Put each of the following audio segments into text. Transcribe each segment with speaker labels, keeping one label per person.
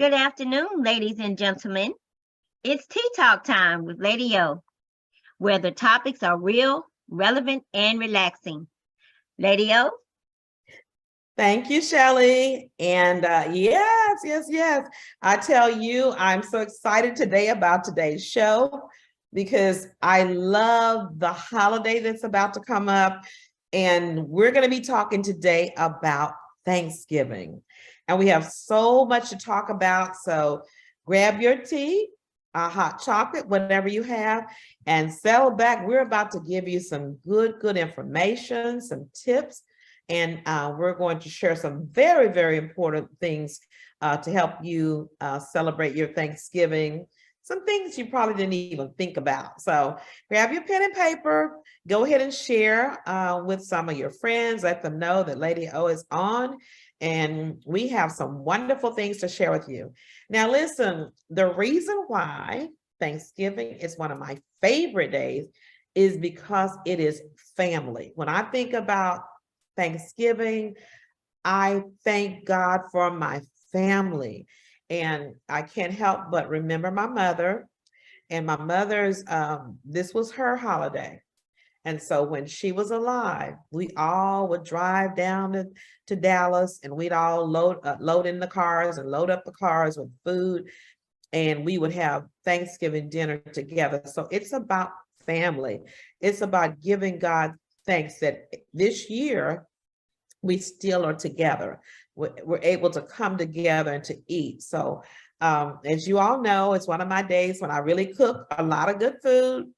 Speaker 1: Good afternoon, ladies and gentlemen. It's Tea Talk time with Lady O, where the topics are real, relevant, and relaxing. Lady O?
Speaker 2: Thank you, Shelley. And yes. I tell you, I'm so excited today about today's show because I love the holiday that's about to come up. And we're going to be talking today about Thanksgiving. And we have so much to talk about. So grab your tea, a hot chocolate, whatever you have, and settle back. We're about to give you some good information, some tips, and we're going to share some very important things to help you celebrate your Thanksgiving. Some things you probably didn't even think about. So grab your pen and paper, go ahead and share with some of your friends, let them know that Lady O is on, and we have some wonderful things to share with you. Now, listen, the reason why Thanksgiving is one of my favorite days is because it is family. When I think about Thanksgiving, I thank God for my family. And I can't help but remember my mother, and my mother's, this was her holiday. And so when she was alive, we all would drive down to Dallas, and we'd all load in the cars and load up the cars with food, and we would have Thanksgiving dinner together. So it's about family. It's about giving God thanks that this year we still are together. We're able to come together and to eat. So as you all know, it's one of my days when I really cook a lot of good food.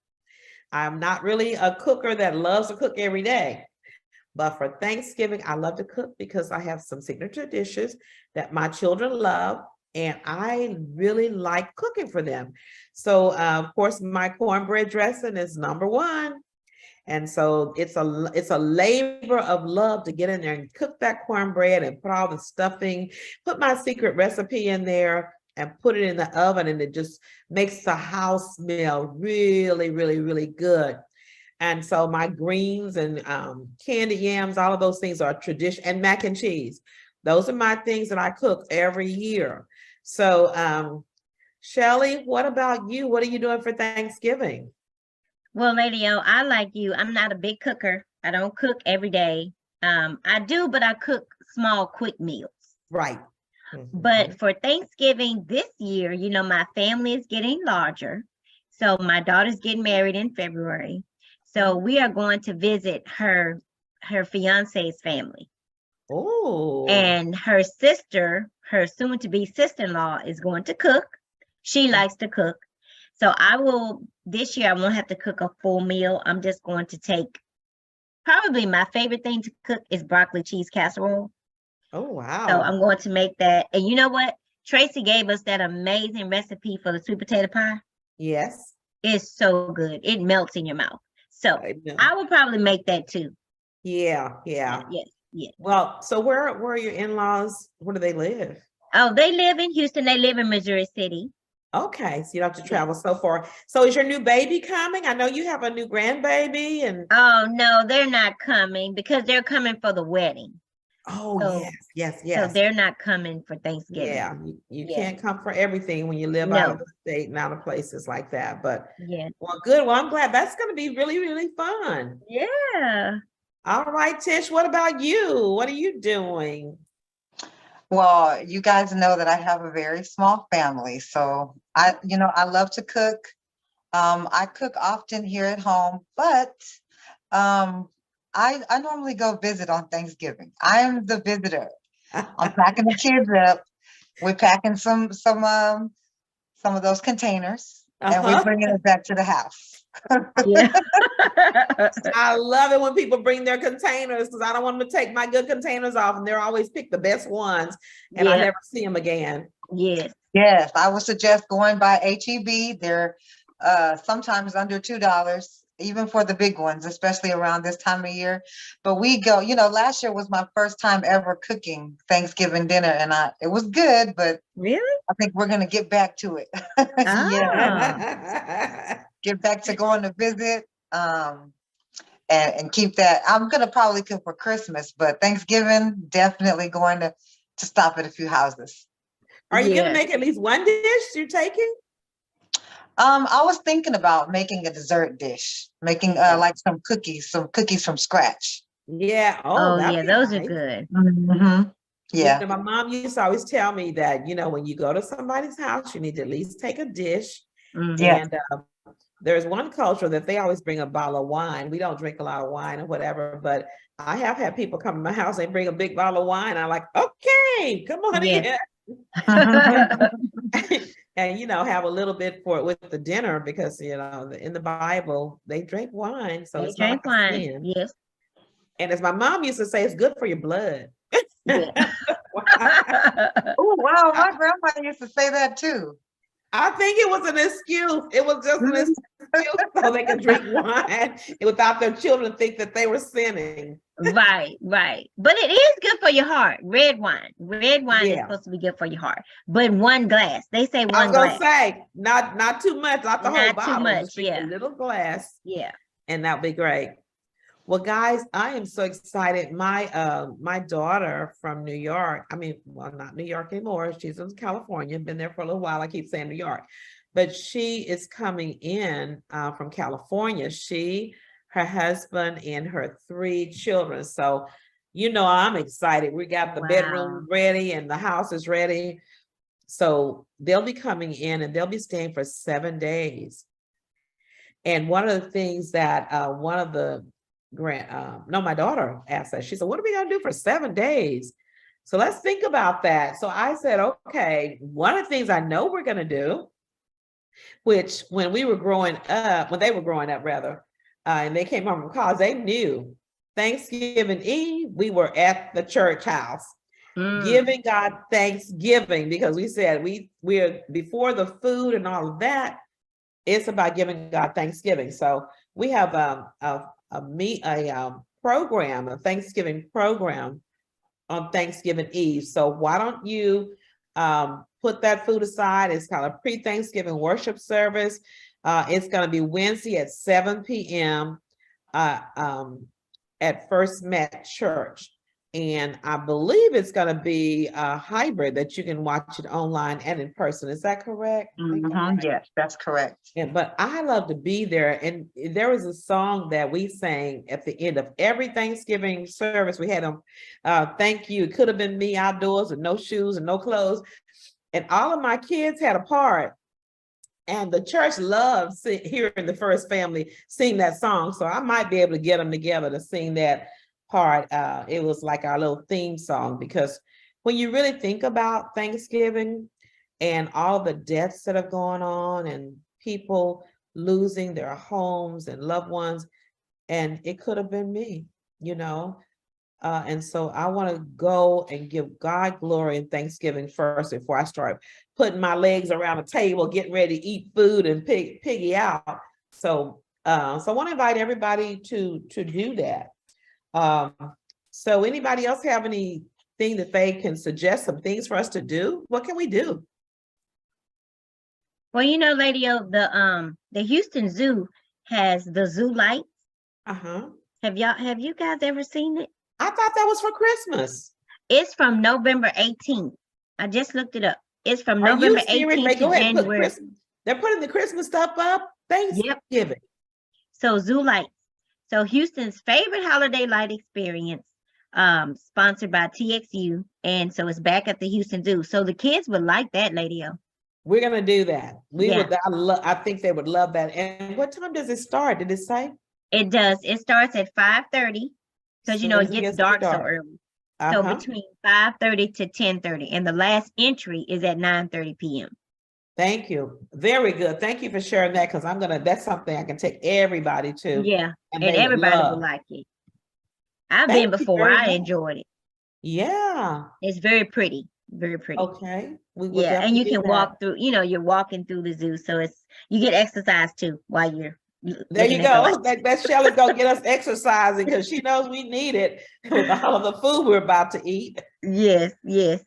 Speaker 2: I'm not really a cooker that loves to cook every day, but for Thanksgiving, I love to cook because I have some signature dishes that my children love, and I really like cooking for them. So of course, my cornbread dressing is number one. And so it's a labor of love to get in there and cook that cornbread and put all the stuffing, put my secret recipe in there and put it in the oven, and it just makes the house smell really good. And so my greens and candy yams, all of those things are tradition, and mac and cheese. Those are my things that I cook every year. So Shelley, what about you? What are you doing for Thanksgiving?
Speaker 1: Well, Lady O, I like you. I'm not a big cooker. I don't cook every day. I do, but I cook small, quick meals.
Speaker 2: Right.
Speaker 1: But for Thanksgiving this year, my family is getting larger. So my daughter's getting married in February. So we are going to visit her fiance's family.
Speaker 2: Oh.
Speaker 1: And her sister, her soon-to-be sister-in-law, is going to cook. She likes to cook. So this year I won't have to cook a full meal. I'm just going to take, probably my favorite thing to cook is broccoli cheese casserole.
Speaker 2: Oh, wow.
Speaker 1: So I'm going to make that. And you know what? Tracy gave us that amazing recipe for the sweet potato pie.
Speaker 2: Yes.
Speaker 1: It's so good. It melts in your mouth. So I will probably make that too.
Speaker 2: Yeah.
Speaker 1: Yes.
Speaker 2: Well, so where are your in-laws? Where do they live?
Speaker 1: Oh, they live in Houston. They live in Missouri City.
Speaker 2: Okay, so you don't have to travel so far. So is your new baby coming? I know you have a new grandbaby. And
Speaker 1: oh no, they're not coming because they're coming for the wedding.
Speaker 2: Oh, so, yes.
Speaker 1: So they're not coming for Thanksgiving.
Speaker 2: Yeah, you can't come for everything when you live out of the state and out of places like that. But well, good. Well, I'm glad. That's going to be really fun.
Speaker 1: Yeah.
Speaker 2: All right, Tish, what about you? What are you doing?
Speaker 3: Well, you guys know that I have a very small family, so I love to cook. I cook often here at home, but I normally go visit on Thanksgiving. I am the visitor. I'm packing the kids up. We're packing some of those containers, and we're bringing it back to the house.
Speaker 1: Yeah.
Speaker 2: I love it when people bring their containers because I don't want them to take my good containers off, and they're always pick the best ones, and I never see them again.
Speaker 1: Yes.
Speaker 3: I would suggest going by HEB. They're sometimes under $2, even for the big ones, especially around this time of year. But we go, last year was my first time ever cooking Thanksgiving dinner, and it was good, but
Speaker 1: really,
Speaker 3: I think we're going to get back to it. Get back to going to visit, and keep that. I'm going to probably cook for Christmas, but Thanksgiving, definitely going to stop at a few houses.
Speaker 2: Are you gonna
Speaker 1: Yeah.
Speaker 2: make at least one dish you're taking?
Speaker 3: I was thinking about making a dessert dish, making
Speaker 2: Yeah.
Speaker 3: like some cookies from scratch.
Speaker 2: Yeah. Oh,
Speaker 1: Oh
Speaker 2: that'd
Speaker 1: yeah,
Speaker 2: be
Speaker 1: those are
Speaker 2: nice.
Speaker 1: good.
Speaker 3: Yeah.
Speaker 2: My mom used to always tell me that, when you go to somebody's house, you need to at least take a dish.
Speaker 3: Yes.
Speaker 2: And there's one culture that they always bring a bottle of wine. We don't drink a lot of wine or whatever, but I have had people come to my house and bring a big bottle of wine. I'm like, okay, come on
Speaker 1: Yes.
Speaker 2: in. And have a little bit with the dinner because in the Bible they drink wine, so
Speaker 1: They
Speaker 2: it's not
Speaker 1: drink
Speaker 2: like a
Speaker 1: wine.
Speaker 2: sin.
Speaker 1: Yes.
Speaker 2: And as my mom used to say, it's good for your blood.
Speaker 1: Yeah.
Speaker 3: Oh, wow. My grandma used to say that too.
Speaker 2: I think it was an excuse. It was just an excuse so they could drink wine without their children think that they were sinning.
Speaker 1: Right, right. But it is good for your heart. Red wine. Red wine is
Speaker 2: Yeah.
Speaker 1: supposed to be good for your heart. But one glass. They say
Speaker 2: I was
Speaker 1: one
Speaker 2: gonna
Speaker 1: glass.
Speaker 2: say not too much, not the whole
Speaker 1: Not too
Speaker 2: bottle,
Speaker 1: much,
Speaker 2: just drink
Speaker 1: yeah.
Speaker 2: a little glass,
Speaker 1: Yeah.
Speaker 2: and that'll be great. Well, guys, I am so excited. My daughter from New York, not New York anymore. She's in California, been there for a little while. I keep saying New York, but she is coming in from California. Her husband, and her 3 children. So, I'm excited. We got the bedroom ready and the house is ready. So they'll be coming in and they'll be staying for 7 days. And one of the things that one of the my daughter asked us, she said, what are we gonna do for 7 days? So let's think about that. So I said, okay, one of the things I know we're gonna do, which when they were growing up rather, and they came home from college, they knew Thanksgiving Eve, we were at the church house. Giving God thanksgiving, because we said we're before the food and all of that, it's about giving God thanksgiving. So we have a program, a Thanksgiving program on Thanksgiving Eve. So why don't you put that food aside? It's called a pre-Thanksgiving worship service. It's going to be Wednesday at 7 p.m. At First Met Church. And I believe it's going to be a hybrid that you can watch it online and in person. Is that correct?
Speaker 3: Yes, that's correct.
Speaker 2: Yeah, but I love to be there. And there was a song that we sang at the end of every Thanksgiving service. We had them, thank you. It could have been me outdoors with no shoes and no clothes. And all of my kids had a part. And the church loved hearing the First Family sing that song. So I might be able to get them together to sing that part. It was like our little theme song, because when you really think about Thanksgiving and all the deaths that have gone on and people losing their homes and loved ones, and it could have been me, and so I want to go and give God glory and thanksgiving first before I start putting my legs around a table, getting ready to eat food and piggy out. So I want to invite everybody to do that. So anybody else have anything that they can suggest, some things for us to do? What can we do?
Speaker 1: Well, Lady O, the Houston Zoo has the zoo lights. Have you guys ever seen it?
Speaker 2: I thought that was for Christmas.
Speaker 1: It's from November 18th. I just looked it up. It's from
Speaker 2: Are
Speaker 1: November
Speaker 2: you serious?
Speaker 1: 18th
Speaker 2: Go
Speaker 1: to
Speaker 2: ahead,
Speaker 1: January.
Speaker 2: they're putting the Christmas stuff up. Thanksgiving.
Speaker 1: So zoo lights. So Houston's favorite holiday light experience, sponsored by TXU. And so it's back at the Houston Zoo. So the kids would like that, Lady O.
Speaker 2: We're gonna do that.
Speaker 1: Yeah.
Speaker 2: I think they would love that. And what time does it start? Did it say?
Speaker 1: It does. It starts at 5:30 because it gets dark so early. So between 5:30 to 10:30, and the last entry is at 9:30 p.m.
Speaker 2: Thank you. Very good. Thank you for sharing that, because that's something I can take everybody to.
Speaker 1: Yeah, and
Speaker 2: they
Speaker 1: everybody will like it. I've been before. I enjoyed it.
Speaker 2: Yeah.
Speaker 1: It's very pretty. Very pretty.
Speaker 2: Okay.
Speaker 1: Yeah, and you can walk through, you're walking through the zoo. So you get exercise too while you're
Speaker 2: there you go. That Shelley's gonna get us exercising, because she knows we need it with all of the food we're about to eat.
Speaker 1: Yes, yes.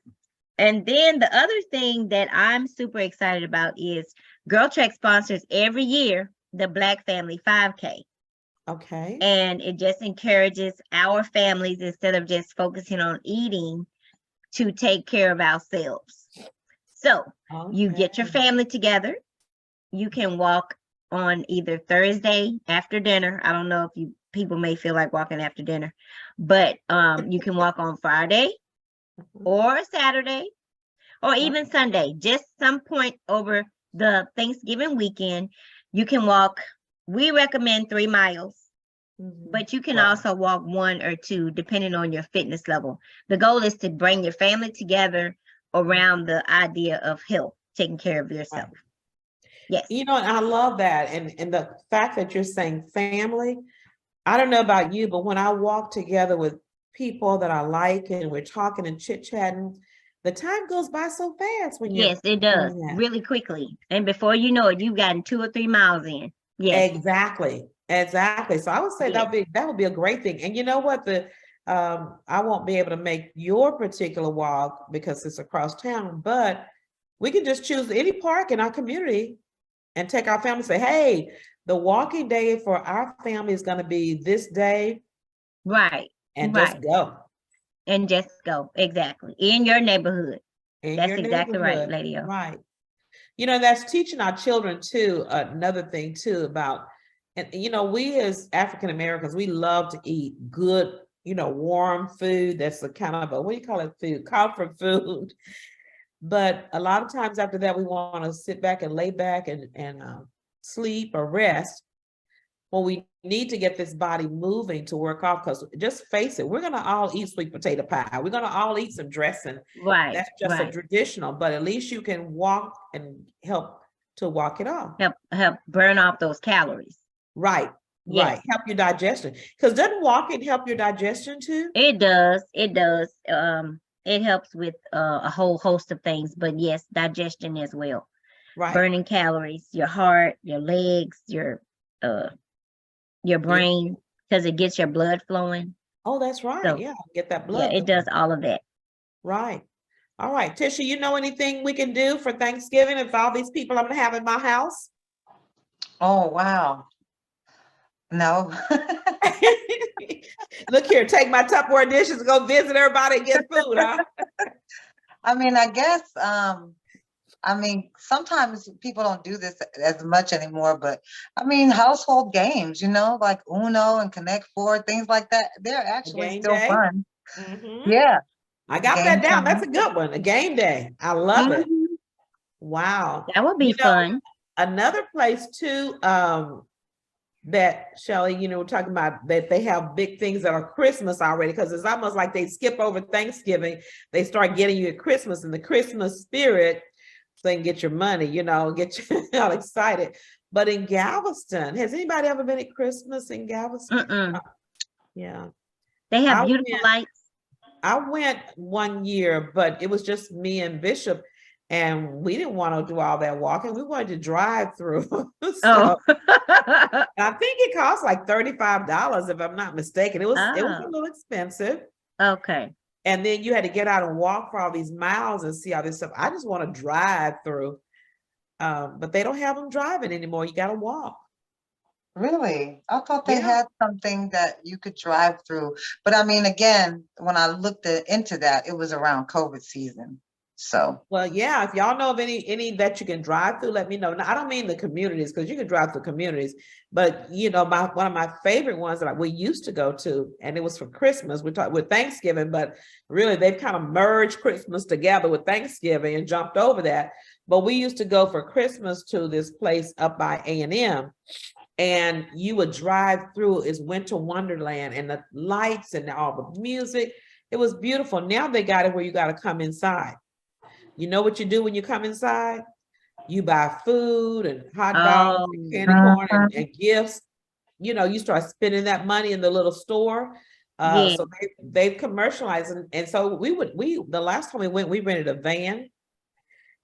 Speaker 1: And then the other thing that I'm super excited about is Girl Trek sponsors every year the Black Family 5K.
Speaker 2: Okay.
Speaker 1: And it just encourages our families, instead of just focusing on eating, to take care of ourselves. So you get your
Speaker 2: Okay.
Speaker 1: family together. You can walk on either Thursday after dinner. I don't know if people may feel like walking after dinner, but you can walk on Friday or Saturday or even Sunday, just some point over the Thanksgiving weekend. You can walk. We recommend 3 miles, but you can
Speaker 2: Wow.
Speaker 1: also walk 1 or 2 depending on your fitness level. The goal is to bring your family together around the idea of health, taking care of yourself. Yes.
Speaker 2: You know, and I love that. And the fact that you're saying family, I don't know about you, but when I walk together with people that I like and we're talking and chit-chatting, the time goes by so fast when you're
Speaker 1: Yes, it does
Speaker 2: doing that.
Speaker 1: really quickly. And before you know it, you've gotten 2 or 3 miles in. Yes.
Speaker 2: Exactly. Exactly. So I would say
Speaker 1: Yes.
Speaker 2: that would be a great thing. And you know what? I won't be able to make your particular walk because it's across town, but we can just choose any park in our community and take our family and say, hey, the walking day for our family is going to be this day,
Speaker 1: Right.
Speaker 2: and
Speaker 1: Right.
Speaker 2: just go
Speaker 1: And just go. Exactly. In your neighborhood.
Speaker 2: in
Speaker 1: That's
Speaker 2: your
Speaker 1: exactly right,
Speaker 2: neighborhood.
Speaker 1: Lady O.
Speaker 2: Right. You know, that's teaching our children too, another thing too about, and you know, we as African Americans, we love to eat good, you know, warm food. That's a kind of a, what do you call it, food, comfort food. But a lot of times after that, we want to sit back and lay back and sleep or rest. Well, we need to get this body moving to work off, because just face it, we're going to all eat sweet potato pie. We're going to all eat some dressing.
Speaker 1: Right.
Speaker 2: That's just a
Speaker 1: Right.
Speaker 2: traditional, but at least you can walk and help to walk it off.
Speaker 1: Help burn off those calories.
Speaker 2: Right.
Speaker 1: Yes.
Speaker 2: Right. Help your digestion. Because doesn't walking help your digestion too?
Speaker 1: It does. It does. It helps with a whole host of things, but yes, digestion as well.
Speaker 2: Right.
Speaker 1: Burning calories, your heart, your legs, your brain, because it gets your blood flowing.
Speaker 2: Oh, that's right.
Speaker 1: So,
Speaker 2: yeah. Get that
Speaker 1: yeah,
Speaker 2: blood.
Speaker 1: it does all of that.
Speaker 2: Right. All right. Tisha, you know anything we can do for Thanksgiving if all these people I'm gonna have in my house?
Speaker 3: Oh, wow. No.
Speaker 2: Look here, take my Tupperware dishes, go visit everybody and get food, huh?
Speaker 3: I mean, I guess, sometimes people don't do this as much anymore, but I mean, household games, like Uno and Connect Four, things like that, they're actually
Speaker 2: Game
Speaker 3: still
Speaker 2: day.
Speaker 3: fun.
Speaker 2: Mhm.
Speaker 3: Yeah.
Speaker 2: I got
Speaker 3: Game
Speaker 2: that down.
Speaker 3: time.
Speaker 2: That's a good one. A game day. I love it.
Speaker 3: Mhm.
Speaker 2: Wow.
Speaker 1: That would be fun.
Speaker 2: Another place too, that Shelley, we're talking about that they have big things that are Christmas already, because it's almost like they skip over Thanksgiving. They start getting you at Christmas, and the Christmas spirit, so they can get your money, get you all excited. But in Galveston, has anybody ever been at Christmas in Galveston? Yeah.
Speaker 1: They have beautiful lights.
Speaker 2: I went one year, but it was just me and Bishop, and we didn't want to do all that walking. We wanted to drive through.
Speaker 1: Oh.
Speaker 2: I think it cost like $35, if I'm not mistaken. It was a little expensive.
Speaker 1: Okay.
Speaker 2: And then you had to get out and walk for all these miles and see all this stuff. I just want to drive through. But they don't have them driving anymore. You got to walk.
Speaker 3: Really? I thought they
Speaker 2: Yeah.
Speaker 3: had something that you could drive through. But I mean, again, when I looked into that, it was around COVID season. So,
Speaker 2: Well, yeah, if y'all know of any that you can drive through, let me know. Now, I don't mean the communities, because you can drive through communities, but one of my favorite ones that we used to go to, and it was for Christmas. We talked with Thanksgiving, but really they've kind of merged Christmas together with Thanksgiving and jumped over that. But we used to go for Christmas to this place up by A&M, and you would drive through is Winter Wonderland, and the lights and all the music. It was beautiful. Now they got it where you got to come inside. You know what you do when you come inside? You buy food and hot dogs and candy corn and gifts. You start spending that money in the little store. So they've commercialized. And so the last time we went, we rented a van,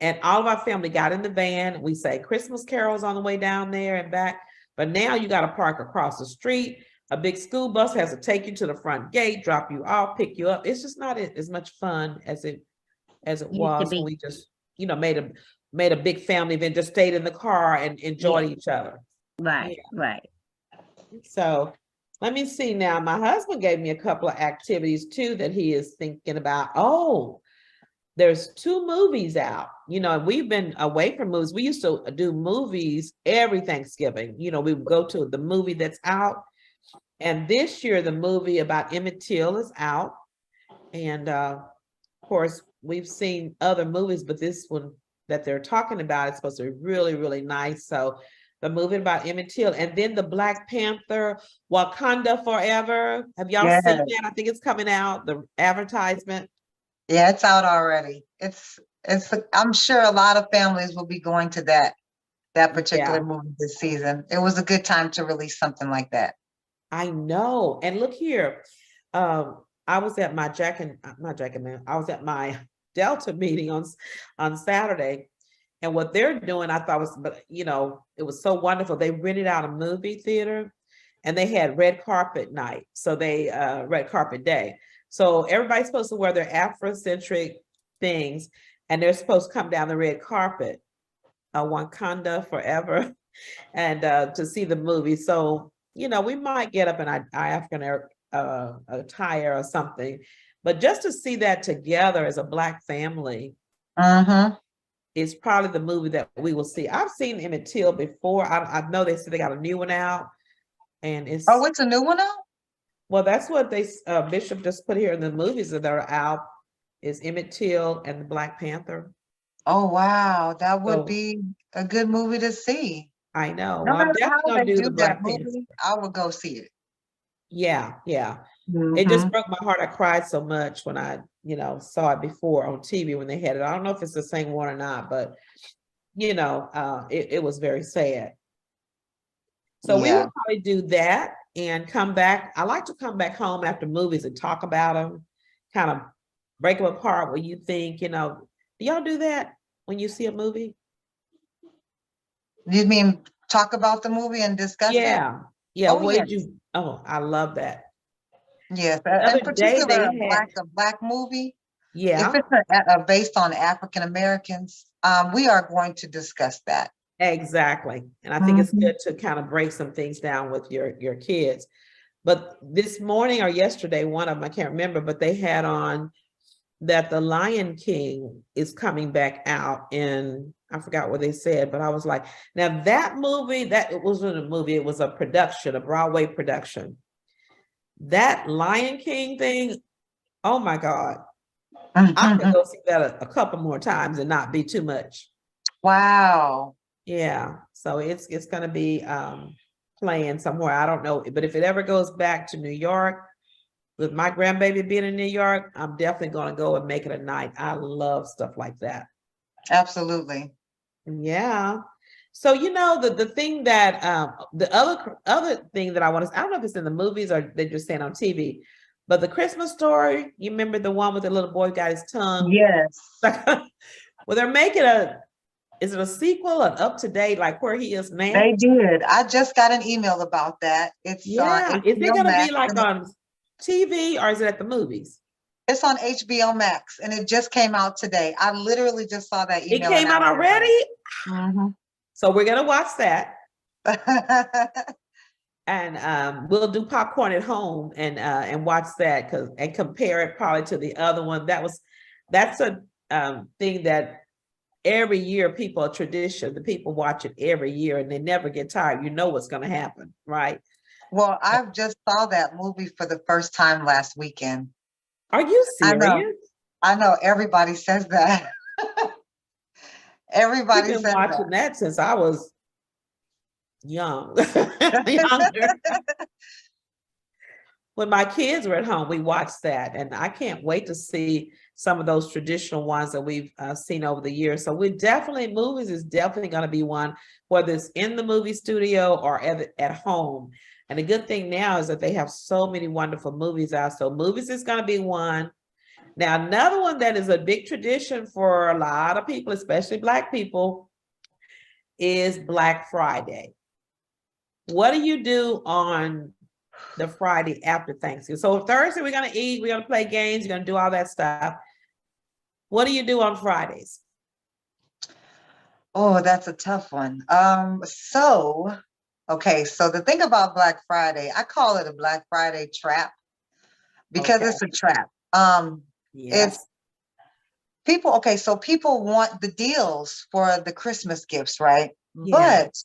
Speaker 2: and all of our family got in the van. We say Christmas carols on the way down there and back. But now you got to park across the street. A big school bus has to take you to the front gate, drop you off, pick you up. It's just not as much fun as it was when we just, made a big family event, just stayed in the car and enjoyed each other.
Speaker 1: Right.
Speaker 2: Yeah.
Speaker 1: Right.
Speaker 2: So let me see now. My husband gave me a couple of activities too that he is thinking about. Oh, there's 2 movies out. We've been away from movies. We used to do movies every Thanksgiving. We would go to the movie that's out. And this year, the movie about Emmett Till is out. And of course, we've seen other movies, but this one that they're talking about is supposed to be really, really nice. So the movie about Emmett Till, and then the Black Panther, Wakanda Forever. Have y'all
Speaker 3: Yeah,
Speaker 2: seen that? I think it's coming out, the advertisement.
Speaker 3: yeah, it's out already. I'm sure a lot of families will be going to that particular
Speaker 2: Yeah,
Speaker 3: movie this season. It was a good time to release something like that.
Speaker 2: I know. And look here, I was at my I was at my Delta meeting on Saturday, and what they're doing, I thought was, but it was so wonderful. They rented out a movie theater, and they had red carpet night. So they red carpet day. So everybody's supposed to wear their Afrocentric things, and they're supposed to come down the red carpet, Wakanda Forever, and to see the movie. So we might get up in our African attire or something, but just to see that together as a Black family
Speaker 3: Mm-hmm.
Speaker 2: is probably the movie that we will see. I've seen Emmett Till before. I know they said they got a new one out, and
Speaker 3: Oh, it's a new one out?
Speaker 2: well, that's what they Bishop just put here in the movies that are out is Emmett Till and the Black Panther.
Speaker 3: Oh, wow. That would
Speaker 2: So
Speaker 3: be a good movie to see.
Speaker 2: I know.
Speaker 3: No
Speaker 2: Well, I'm
Speaker 3: matter how
Speaker 2: definitely gonna
Speaker 3: they
Speaker 2: do the
Speaker 3: do that
Speaker 2: Black Panther.
Speaker 3: movie, I would go see it.
Speaker 2: Yeah, yeah. It just
Speaker 3: Mm-hmm.
Speaker 2: broke my heart. I cried so much when I, saw it before on TV when they had it. I don't know if it's the same one or not, but it was very sad. So we
Speaker 3: Yeah.
Speaker 2: will probably do that and come back. I like to come back home after movies and talk about them, kind of break them apart. What you think, do y'all do that when you see a movie?
Speaker 3: You mean talk about the movie and discuss it?
Speaker 2: Yeah, yeah.
Speaker 3: Oh,
Speaker 2: What
Speaker 3: yes.
Speaker 2: did you? Oh, I love that.
Speaker 3: Yes.
Speaker 2: The
Speaker 3: In
Speaker 2: other day
Speaker 3: particular,
Speaker 2: they had,
Speaker 3: a black movie. If
Speaker 2: yeah,
Speaker 3: it's based on African Americans, we are going to discuss that.
Speaker 2: exactly. And I think it's
Speaker 3: Mhm.
Speaker 2: good to kind of break some things down with your kids. But this morning or yesterday, one of them, I can't remember, but they had on that the Lion King is coming back out in, I forgot what they said, but I was like, now that movie, that it wasn't a movie, it was a production, a Broadway production. That Lion King thing, oh my God. I could go see that a couple more times and not be too much.
Speaker 3: Wow.
Speaker 2: Yeah. So it's gonna be playing somewhere. I don't know, but if it ever goes back to New York, with my grandbaby being in New York, I'm definitely going to go and make it a night. I love stuff like that.
Speaker 3: Absolutely.
Speaker 2: Yeah. So the thing that the other thing that I don't know if it's in the movies or they're just saying on TV, but the Christmas Story. You remember the one with the little boy got his tongue?
Speaker 3: Yes.
Speaker 2: Well, they're making is it a sequel, an up to date, like where he is now?
Speaker 3: They did. I just got an email about that. It's
Speaker 2: Yeah. Is it
Speaker 3: HBO
Speaker 2: going to be
Speaker 3: Max.
Speaker 2: like on TV or is it at the movies?
Speaker 3: It's on HBO Max, and it just came out today. I literally just saw that
Speaker 2: It
Speaker 3: email.
Speaker 2: came out already?
Speaker 3: Mm-hmm.
Speaker 2: So we're gonna watch that. And we'll do popcorn at home and watch that and compare it probably to the other one. That's a thing that every year a tradition, the people watch it every year and they never get tired. You know what's gonna happen, right?
Speaker 3: Well, I've just saw that movie for the first time last weekend.
Speaker 2: Are you serious?
Speaker 3: I know everybody says that.
Speaker 2: We've
Speaker 3: Everybody
Speaker 2: been
Speaker 3: says
Speaker 2: watching that since I was young, younger. When my kids were at home, we watched that, and I can't wait to see some of those traditional ones that we've seen over the years. So movies is definitely going to be one, whether it's in the movie studio or at home. And the good thing now is that they have so many wonderful movies out. So movies is going to be one. Now, another one that is a big tradition for a lot of people, especially Black people, is Black Friday. What do you do on the Friday after Thanksgiving? So Thursday, we're going to eat, we're going to play games, we're going to do all that stuff. What do you do on Fridays?
Speaker 3: Oh, that's a tough one. Okay, so the thing about Black Friday, I call it a Black Friday trap because
Speaker 2: Okay.
Speaker 3: it's a trap.
Speaker 2: Yes.
Speaker 3: okay, so people want the deals for the Christmas gifts, right?
Speaker 1: Yeah.
Speaker 3: But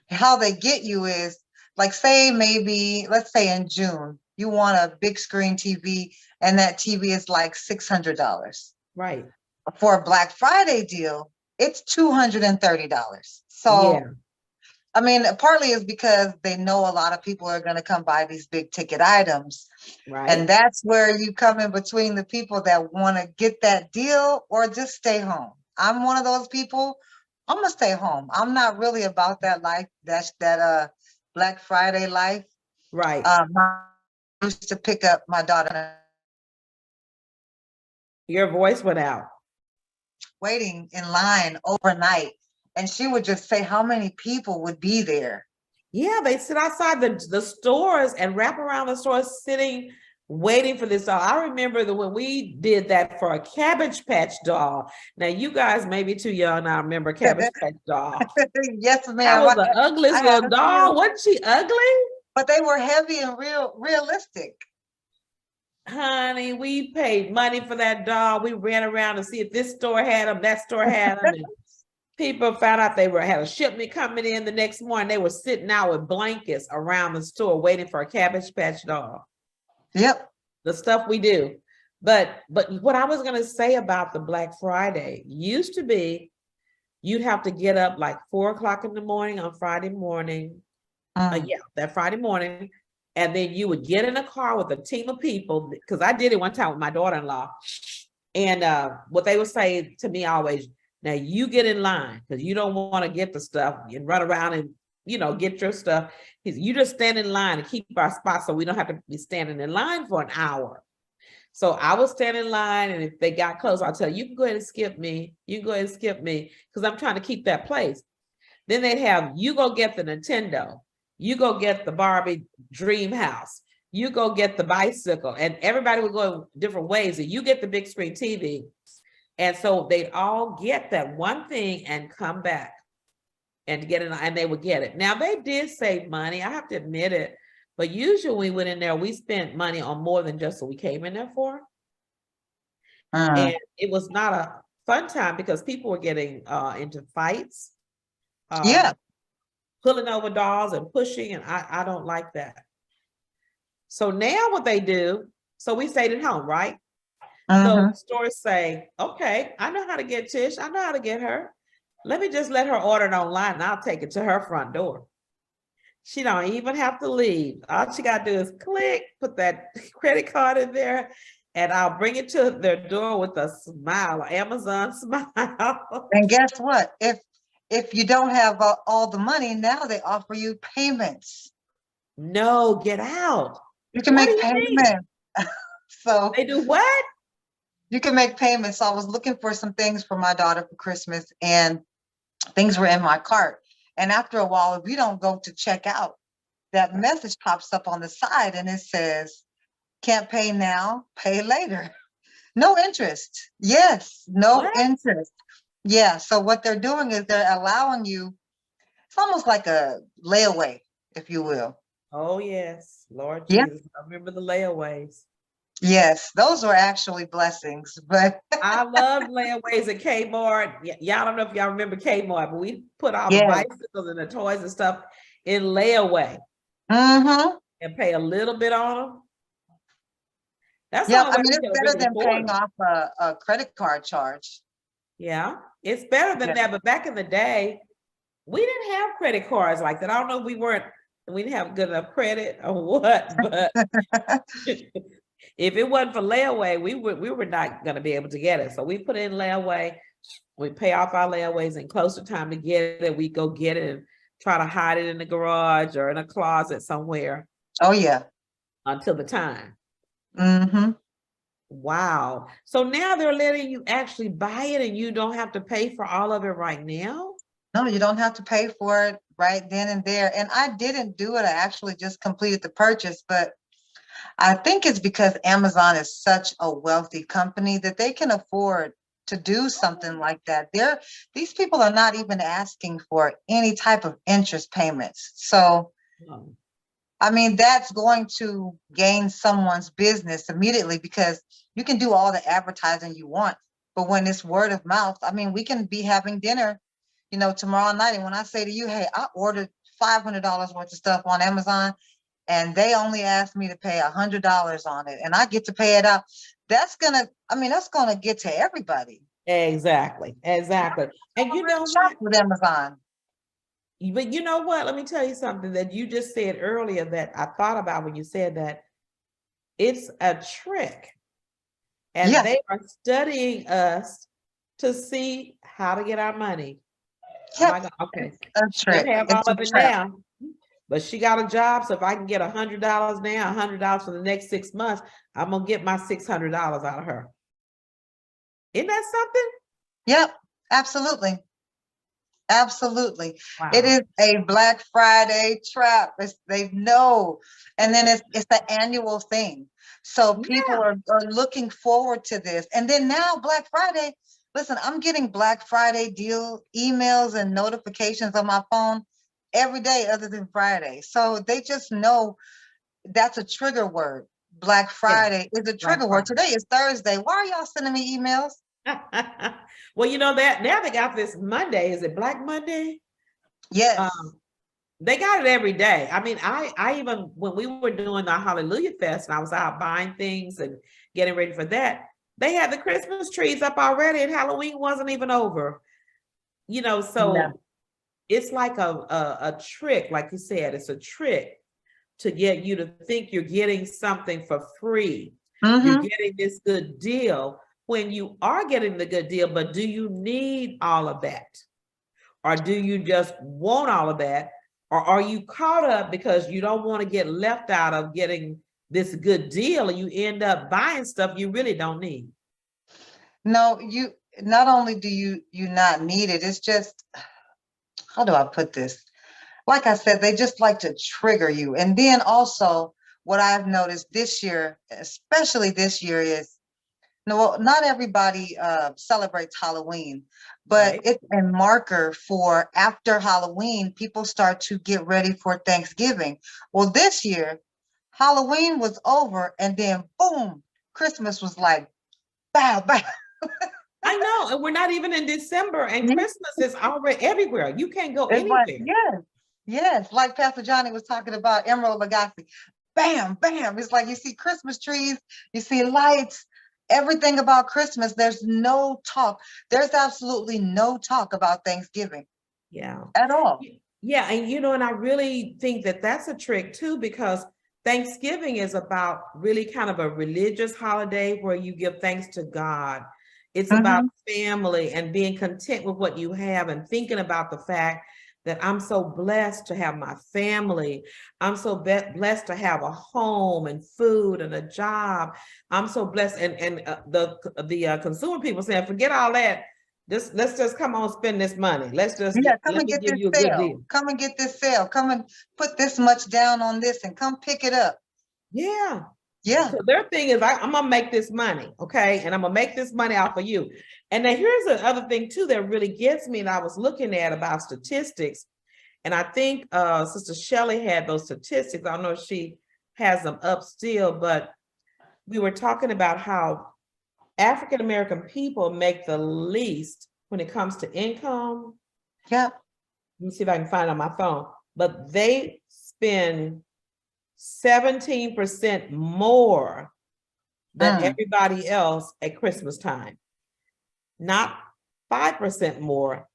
Speaker 3: how they get you is like, let's say in June, you want a big screen TV and that TV is like $600.
Speaker 2: Right.
Speaker 3: For a Black Friday deal, it's $230.
Speaker 2: Yeah.
Speaker 3: So, I mean, partly is because they know a lot of people are going to come buy these big ticket items.
Speaker 2: Right.
Speaker 3: And that's where you come in between the people that want to get that deal or just stay home. I'm one of those people. I'm gonna stay home. I'm not really about that life. That's that Black Friday life.
Speaker 2: Right.
Speaker 3: I used to pick up my daughter
Speaker 2: Your voice went out.
Speaker 3: waiting in line overnight, and she would just say how many people would be there.
Speaker 2: Yeah, they sit outside the stores and wrap around the stores sitting, waiting for this doll. I remember that when we did that for a Cabbage Patch doll. Now, you guys may be too young. I remember Cabbage Patch doll.
Speaker 3: Yes,
Speaker 2: That
Speaker 3: ma'am.
Speaker 2: was the
Speaker 3: I
Speaker 2: ugliest
Speaker 3: had
Speaker 2: little
Speaker 3: a
Speaker 2: doll.
Speaker 3: few,
Speaker 2: Wasn't she ugly?
Speaker 3: but they were heavy and realistic.
Speaker 2: Honey, we paid money for that doll. We ran around to see if this store had them, that store had them. And people found out they had a shipment coming in the next morning. They were sitting out with blankets around the store waiting for a Cabbage Patch doll.
Speaker 3: Yep.
Speaker 2: The stuff we do. But what I was gonna say about the Black Friday used to be you'd have to get up like 4 o'clock in the morning on Friday morning. That Friday morning. And then you would get in a car with a team of people, because I did it one time with my daughter-in-law. And what they would say to me always, now you get in line because you don't want to get the stuff and run around and get your stuff. You just stand in line and keep our spot so we don't have to be standing in line for an hour. So I would stand in line, and if they got close, I'll tell you, you can go ahead and skip me. You can go ahead and skip me because I'm trying to keep that place. Then they'd have, you go get the Nintendo. You go get the Barbie dream house. You go get the bicycle, and everybody would go different ways. And you get the big screen TV. And so they'd all get that one thing and come back and get it, and they would get it. Now they did save money. I have to admit it. But usually we went in there, we spent money on more than just what we came in there for. And it was not a fun time because people were getting into fights. Pulling over dolls and pushing, and I don't like that. So now what they do, so we stayed at home, right? So stores say, okay, I know how to get Tish. I know how to get her. Let me just let her order it online and I'll take it to her front door. She don't even have to leave. All she got to do is click, put that credit card in there, and I'll bring it to their door with a smile, an Amazon smile.
Speaker 3: And guess what? If you don't have all the money, now they offer you payments.
Speaker 2: No, get out.
Speaker 3: You can make payments. So
Speaker 2: they do what?
Speaker 3: You can make payments. So I was looking for some things for my daughter for Christmas, and things were in my cart. And after a while, if you don't go to check out, that message pops up on the side and it says, can't pay now, pay later. No interest. Yes, no interest. Yeah. So what they're doing is they're allowing you, it's almost like a layaway, if you will.
Speaker 2: Oh, yes. Lord Jesus. I remember the layaways.
Speaker 3: Yes, those were actually blessings. But
Speaker 2: I loved layaways at Kmart. Y'all don't know if y'all remember Kmart, but we put all the bicycles and the toys and stuff in layaway. And pay a little bit on them. That's
Speaker 3: I mean, it's better than paying off a credit card charge.
Speaker 2: Yeah, it's better than that. But back in the day, we didn't have credit cards like that. I don't know if we didn't have good enough credit or what, but if it wasn't for layaway, we were not going to be able to get it. So we put it in layaway. We pay off our layaways, and close to time to get it, we go get it and try to hide it in the garage or in a closet somewhere.
Speaker 3: Oh, yeah.
Speaker 2: Until the time. Wow. So now they're letting you actually buy it and you don't have to pay for all of it right now?
Speaker 3: No, you don't have to pay for it right then and there. And I didn't do it. I actually just completed the purchase, but I think it's because Amazon is such a wealthy company that they can afford to do something like that. These people are not even asking for any type of interest payments. So, I mean, that's going to gain someone's business immediately because you can do all the advertising you want But when it's word of mouth, I mean, we can be having dinner, tomorrow night. And when I say to you, hey, I ordered $500 worth of stuff on Amazon, and they only asked me to pay $100 on it, and I get to pay it out. That's gonna get to everybody.
Speaker 2: Exactly. Exactly. And you know
Speaker 3: Shop
Speaker 2: what?
Speaker 3: with Amazon.
Speaker 2: But you know what? Let me tell you something that you just said earlier that I thought about when you said that. It's a trick. And
Speaker 3: Yes,
Speaker 2: they are studying us to see how to get our money. Oh my
Speaker 3: yep,
Speaker 2: God. Okay.
Speaker 3: a
Speaker 2: She doesn't
Speaker 3: trick.
Speaker 2: have all
Speaker 3: It's a
Speaker 2: of it
Speaker 3: trap.
Speaker 2: now, but she got a job. So if I can get $100 now, $100 for the next 6 months, I'm gonna get my $600 out of her. Isn't that something?
Speaker 3: Yep, absolutely. Absolutely.
Speaker 2: Wow.
Speaker 3: It is a Black Friday trap. They know. And then it's the annual thing. So people
Speaker 2: Yeah.
Speaker 3: are looking forward to this. And then now Black Friday, listen, I'm getting Black Friday deal emails and notifications on my phone every day other than Friday. So they just know that's a trigger word. Black
Speaker 2: Yeah.
Speaker 3: Friday is a
Speaker 2: Black
Speaker 3: trigger word.
Speaker 2: Friday.
Speaker 3: Today is Thursday. Why are y'all sending me emails?
Speaker 2: Well, you know that now they got this Monday. Is it Black Monday?
Speaker 3: Yes.
Speaker 2: They got it every day. I mean, I even when we were doing the Hallelujah Fest and I was out buying things and getting ready for that, they had the Christmas trees up already and Halloween wasn't even over. So
Speaker 1: No.
Speaker 2: it's like a trick, like you said, it's a trick to get you to think you're getting something for free. You're
Speaker 3: Mm-hmm.
Speaker 2: getting this good deal when you are getting the good deal, but do you need all of that? Or do you just want all of that? Or are you caught up because you don't want to get left out of getting this good deal and you end up buying stuff you really don't need?
Speaker 3: No, you not only do you not need it, it's just, how do I put this? Like I said, they just like to trigger you. And then also what I've noticed this year, especially this year, is no, not everybody celebrates Halloween, but
Speaker 2: Right.
Speaker 3: it's a marker for after Halloween, people start to get ready for Thanksgiving. Well, this year, Halloween was over, and then boom, Christmas was like, bow, bow.
Speaker 2: I know. And we're not even in December and Christmas is already everywhere. You can't go
Speaker 3: It's like,
Speaker 2: anywhere.
Speaker 3: yes, yes, like Pastor Johnny was talking about Emerald Lagasse. Bam, bam. It's like you see Christmas trees, you see lights, everything about Christmas. There's no talk. There's absolutely no talk about Thanksgiving
Speaker 2: Yeah.
Speaker 3: at all.
Speaker 2: Yeah. And I really think that that's a trick too, because Thanksgiving is about really kind of a religious holiday where you give thanks to God. It's about
Speaker 3: Mm-hmm.
Speaker 2: family and being content with what you have and thinking about the fact that I'm so blessed to have my family. I'm so blessed to have a home and food and a job. I'm so blessed. And the consumer people saying, forget all that. Let's just come on, spend this money.
Speaker 3: Yeah, come
Speaker 2: Let
Speaker 3: and
Speaker 2: me
Speaker 3: get
Speaker 2: give
Speaker 3: this
Speaker 2: you a good
Speaker 3: sale.
Speaker 2: deal.
Speaker 3: Come and get this sale. Come and put this much down on this and come pick it up.
Speaker 2: Yeah.
Speaker 3: Yeah.
Speaker 2: So their thing is, I'm gonna make this money, okay, and I'm gonna make this money off of you. And then here's the other thing too that really gets me, and I was looking at about statistics, and I think Sister Shelley had those statistics. I don't know if she has them up still, but we were talking about how African American people make the least when it comes to income.
Speaker 3: Yeah.
Speaker 2: Let me see if I can find it on my phone. But they spend 17% more than
Speaker 3: Mm.
Speaker 2: everybody else at Christmas time. Not 5% more,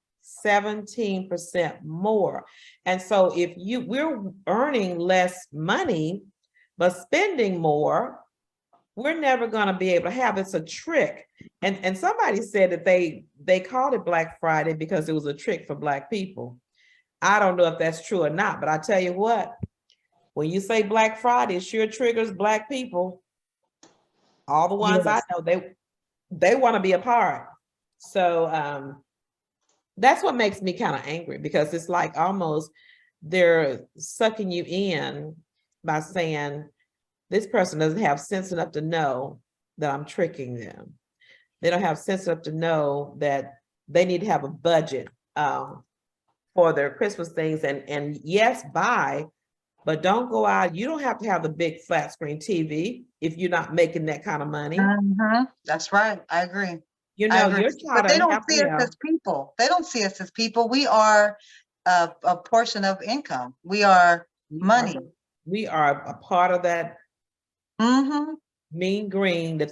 Speaker 2: 17% more. And so if we're earning less money, but spending more, we're never going to be able to have. It's a trick. And somebody said that they called it Black Friday because it was a trick for Black people. I don't know if that's true or not, but I tell you what, when you say Black Friday, it sure triggers Black people. All the ones I
Speaker 3: Yes.
Speaker 2: know, they want to be a part. So that's what makes me kind of angry, because it's like almost they're sucking you in by saying this person doesn't have sense enough to know that I'm tricking them. They don't have sense enough to know that they need to have a budget for their Christmas things. And yes, buy, but don't go out. You don't have to have the big flat screen TV if you're not making that kind of money.
Speaker 3: Mm-hmm. That's right. I agree.
Speaker 2: You
Speaker 3: I
Speaker 2: know,
Speaker 3: agree.
Speaker 2: your
Speaker 3: But
Speaker 2: child
Speaker 3: they
Speaker 2: will
Speaker 3: don't
Speaker 2: have,
Speaker 3: see us as people. They don't see us as people. We are a portion of income. We are money.
Speaker 2: we are a part of that
Speaker 3: Mm-hmm.
Speaker 2: mean green that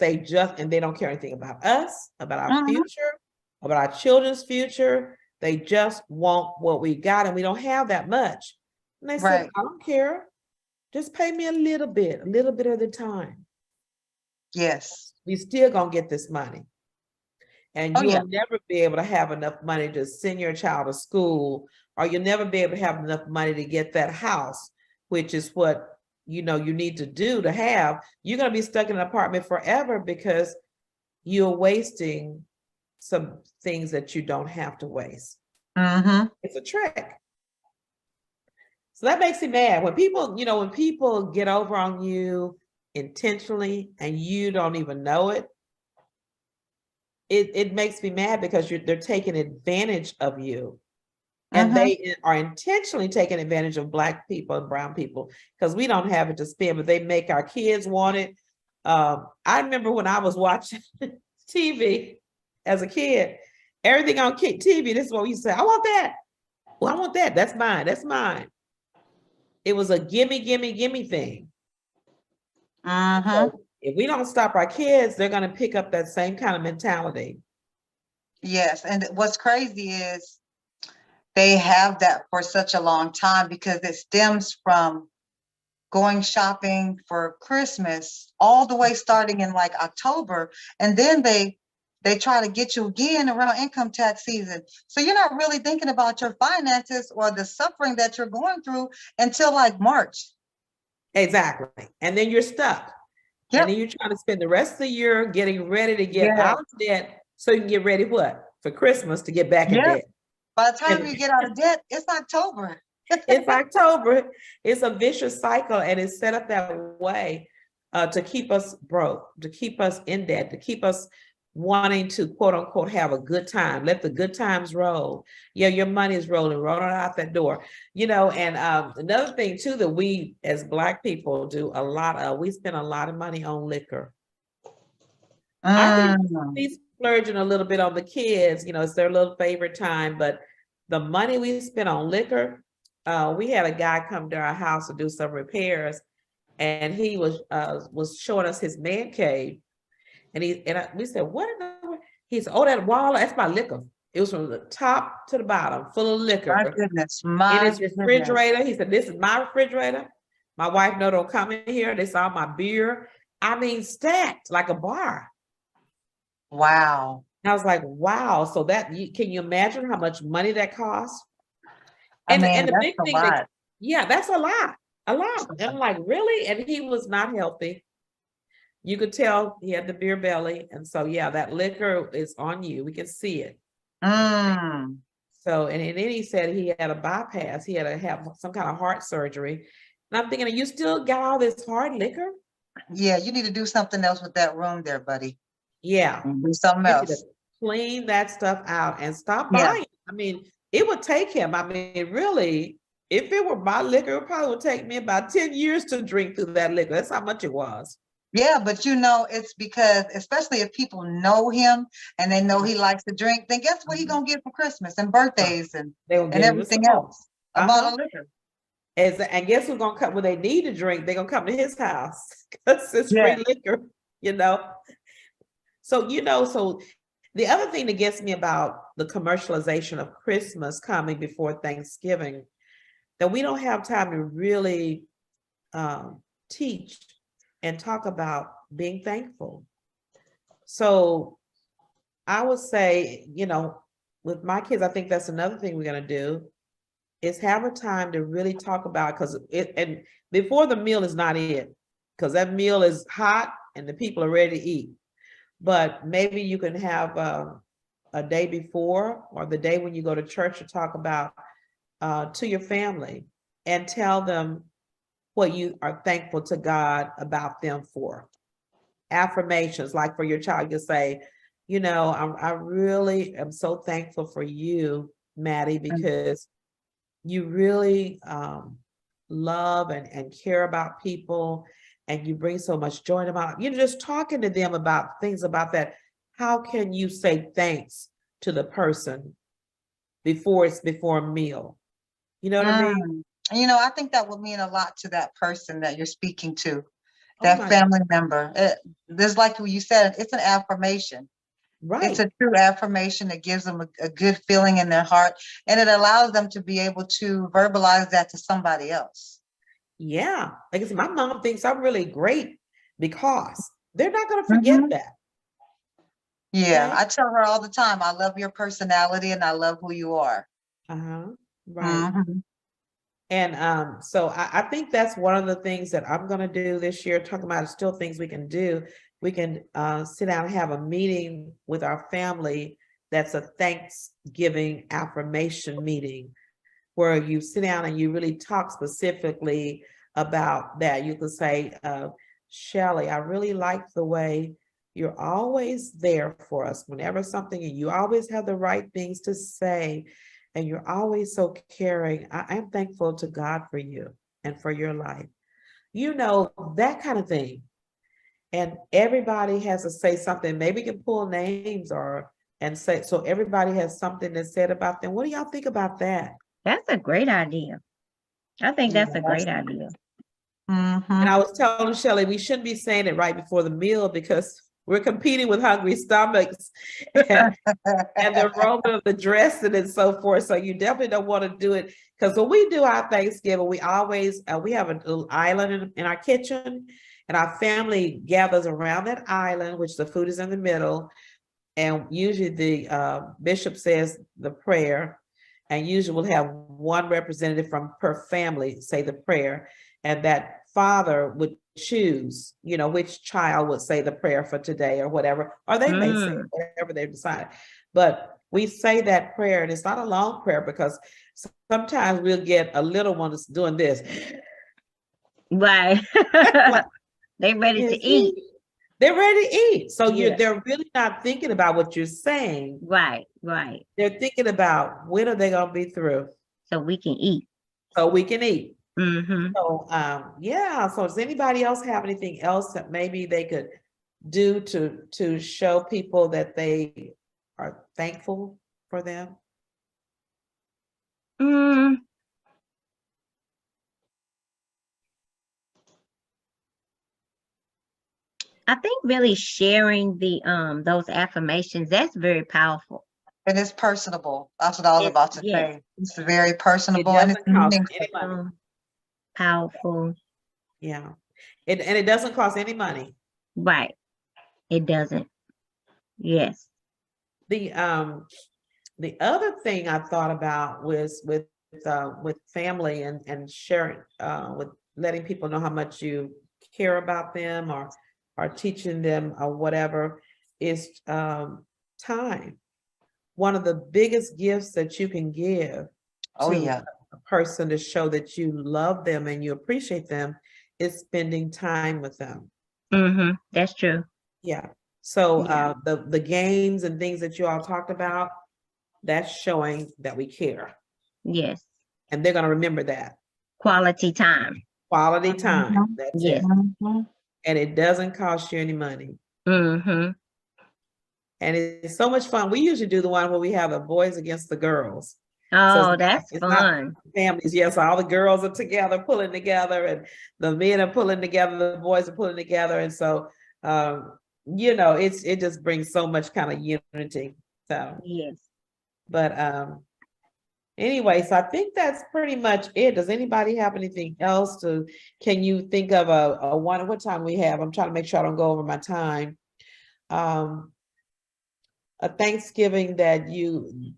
Speaker 2: and they don't care anything about us, about our
Speaker 3: Mm-hmm.
Speaker 2: future, about our children's future. They just want what we got, and we don't have that much. And they said,
Speaker 3: Right.
Speaker 2: I don't care. Just pay me a little bit at a time.
Speaker 3: Yes.
Speaker 2: We still gonna get this money. And
Speaker 3: Oh, yeah.
Speaker 2: you'll never be able to have enough money to send your child to school, or you'll never be able to have enough money to get that house, which is what you need to do to have. You're going to be stuck in an apartment forever because you're wasting some things that you don't have to waste.
Speaker 3: Mm-hmm.
Speaker 2: It's a trick. So that makes me mad when people get over on you intentionally and you don't even know it. It makes me mad because they're taking advantage of you. And
Speaker 3: Mm-hmm.
Speaker 2: they are intentionally taking advantage of Black people and brown people because we don't have it to spend, but they make our kids want it. I remember when I was watching TV as a kid, everything on TV, this is what we used to say, I want that. Well, I want that. That's mine. That's mine. It was a gimme, gimme, gimme thing.
Speaker 3: Mm-hmm.
Speaker 2: So if we don't stop our kids, they're going to pick up that same kind of mentality.
Speaker 3: Yes. And what's crazy is they have that for such a long time because it stems from going shopping for Christmas all the way starting in like October. And then they try to get you again around income tax season. So you're not really thinking about your finances or the suffering that you're going through until like March.
Speaker 2: Exactly. And then you're stuck.
Speaker 3: Yep.
Speaker 2: And then you're trying to spend the rest of the year getting ready to get
Speaker 3: Yeah.
Speaker 2: out of debt so you can get ready what? For Christmas to get back in
Speaker 3: Yep.
Speaker 2: debt.
Speaker 3: By the time you get out of debt, it's October.
Speaker 2: It's October. It's a vicious cycle, and it's set up that way to keep us broke, to keep us in debt, to keep us wanting to quote unquote have a good time. Let the good times roll. Yeah, your money is rolling out that door. And another thing too that we as Black people do a lot of, we spend a lot of money on liquor. I think we splurging a little bit on the kids, it's their little favorite time, but the money we spend on liquor, we had a guy come to our house to do some repairs, and he was showing us his man cave, and we said, "What?" He said, "Oh, that wall, that's my liquor. It was from the top to the bottom, full of liquor.
Speaker 3: My goodness,
Speaker 2: In his refrigerator." He said, "This is my refrigerator. My wife don't come in here. They saw my beer. I mean, stacked like a bar."
Speaker 3: Wow.
Speaker 2: And I was like, wow. So can you imagine how much money that costs?
Speaker 3: I mean,
Speaker 2: and the
Speaker 3: that's
Speaker 2: big
Speaker 3: a
Speaker 2: thing
Speaker 3: lot.
Speaker 2: yeah, that's a lot. And I'm like, really? And he was not healthy. You could tell he had the beer belly. And so, yeah, that liquor is on you. We can see it. So, and then he said he had a bypass. He had to have some kind of heart surgery. And I'm thinking, you still got all this hard liquor?
Speaker 3: Yeah, you need to do something else with that room there, buddy.
Speaker 2: Yeah.
Speaker 3: Do something else.
Speaker 2: Clean that stuff out and stop buying. I mean, it would take him. I mean, really, if it were my liquor, it probably would take me about 10 years to drink through that liquor. That's how much it was.
Speaker 3: Yeah, but it's because, especially if people know him and they know he likes to drink, then guess what he's gonna get for Christmas and birthdays and everything else? A bottle of liquor.
Speaker 2: And guess who's gonna come when they need to drink? They're gonna come to his house because it's free liquor, So, so the other thing that gets me about the commercialization of Christmas coming before Thanksgiving, that we don't have time to really teach and talk about being thankful. So I would say, with my kids, I think that's another thing we're going to do is have a time to really talk about, and before the meal is not it, because that meal is hot and the people are ready to eat. But maybe you can have a day before or the day when you go to church to talk about to your family and tell them what you are thankful to God about them for. Affirmations, like for your child, you say, I really am so thankful for you, Maddie, because you really love and care about people, and you bring so much joy in them. You're just talking to them about things about that. how can you say thanks to the person before a meal? You know what I mean?
Speaker 3: Mm. You know, I think that would mean a lot to that person that you're speaking to,
Speaker 2: Oh
Speaker 3: that
Speaker 2: my,
Speaker 3: family member. There's like you said, it's an affirmation. It's
Speaker 2: right.
Speaker 3: a true affirmation that gives them a good feeling in their heart, and it allows them to be able to verbalize that to somebody else.
Speaker 2: Yeah. Like I said, my mom thinks I'm really great because they're not going to forget
Speaker 3: Mhm.
Speaker 2: that.
Speaker 3: Yeah,
Speaker 2: Okay.
Speaker 3: I tell her all the time, I love your personality and I love who you are.
Speaker 2: Uh-huh. Right.
Speaker 3: Mhm.
Speaker 2: And so I think that's one of the things that I'm going to do this year, talking about still things we can do. We can sit down and have a meeting with our family that's a Thanksgiving affirmation meeting where you sit down and you really talk specifically about that. You could say, Shelley, I really like the way you're always there for us whenever something, and you always have the right things to say, and you're always so caring. I am thankful to God for you and for your life. You know, that kind of thing. And everybody has to say something. Maybe we can pull names or and say, so everybody has something to say about them. What do y'all think about that?
Speaker 1: That's a great idea. I think that's a great
Speaker 3: Yes.
Speaker 1: idea.
Speaker 2: And I
Speaker 3: Mhm.
Speaker 2: was telling Shelley, we shouldn't be saying it right before the meal because we're competing with hungry stomachs and, and the aroma of the dressing and so forth. So you definitely don't want to do it, because when we do our Thanksgiving, we always we have a little island in our kitchen, and our family gathers around that island, which the food is in the middle. And usually the bishop says the prayer, and usually we'll have one representative from per family say the prayer, and that father would choose, you know, which child would say the prayer for today or whatever, or they may say
Speaker 1: Mm,
Speaker 2: whatever they've decided. But we say that prayer, and it's not a long prayer because sometimes we'll get a little one that's doing this.
Speaker 1: right.
Speaker 2: Like,
Speaker 1: They ready to
Speaker 2: is
Speaker 1: eat.
Speaker 2: he? They're ready to eat. So
Speaker 1: Yeah.
Speaker 2: they're really not thinking about what you're saying.
Speaker 1: Right, right.
Speaker 2: They're thinking about when are they going to be through
Speaker 1: So we can eat.
Speaker 2: so we can eat.
Speaker 1: Mm-hmm.
Speaker 2: So yeah. So does anybody else have anything else that maybe they could do to show people that they are thankful for them?
Speaker 1: Mm, I think really sharing the those affirmations, that's very powerful.
Speaker 3: And it's personable. That's what I was
Speaker 1: It's
Speaker 3: about to
Speaker 1: yes,
Speaker 3: say. It's very
Speaker 2: It
Speaker 3: personable and it's
Speaker 2: doesn't cost any
Speaker 3: meaningful.
Speaker 2: money.
Speaker 1: powerful.
Speaker 2: Yeah. And it doesn't cost any money.
Speaker 1: Right. It doesn't. Yes.
Speaker 2: The other thing I thought about was with family and sharing with letting people know how much you care about them or teaching them or whatever is time. One of the biggest gifts that you can give
Speaker 3: Oh
Speaker 2: to
Speaker 3: yeah.
Speaker 2: a person to show that you love them and you appreciate them is spending time with them.
Speaker 1: Mm-hmm. That's true.
Speaker 2: Yeah. So
Speaker 1: Yeah.
Speaker 2: the games and things that you all talked about, that's showing that we care.
Speaker 1: Yes.
Speaker 2: And they're going to remember that.
Speaker 1: Quality time.
Speaker 2: Quality time.
Speaker 3: Mhm.
Speaker 2: That's
Speaker 1: Yes.
Speaker 2: it.
Speaker 3: Mhm.
Speaker 2: And it doesn't cost you any money.
Speaker 1: Mm-hmm.
Speaker 2: And it's so much fun. We usually do the one where we have the boys against the girls. So
Speaker 1: Oh, that's
Speaker 2: it's not
Speaker 1: fun.
Speaker 2: families. Yes, all the girls are together, pulling together, and the men are pulling together, the boys are pulling together. And so, it just brings so much kind of unity. So,
Speaker 1: Yes.
Speaker 2: but anyway, so I think that's pretty much it. Does anybody have anything else can you think of a one, what time we have? I'm trying to make sure I don't go over my time. A Thanksgiving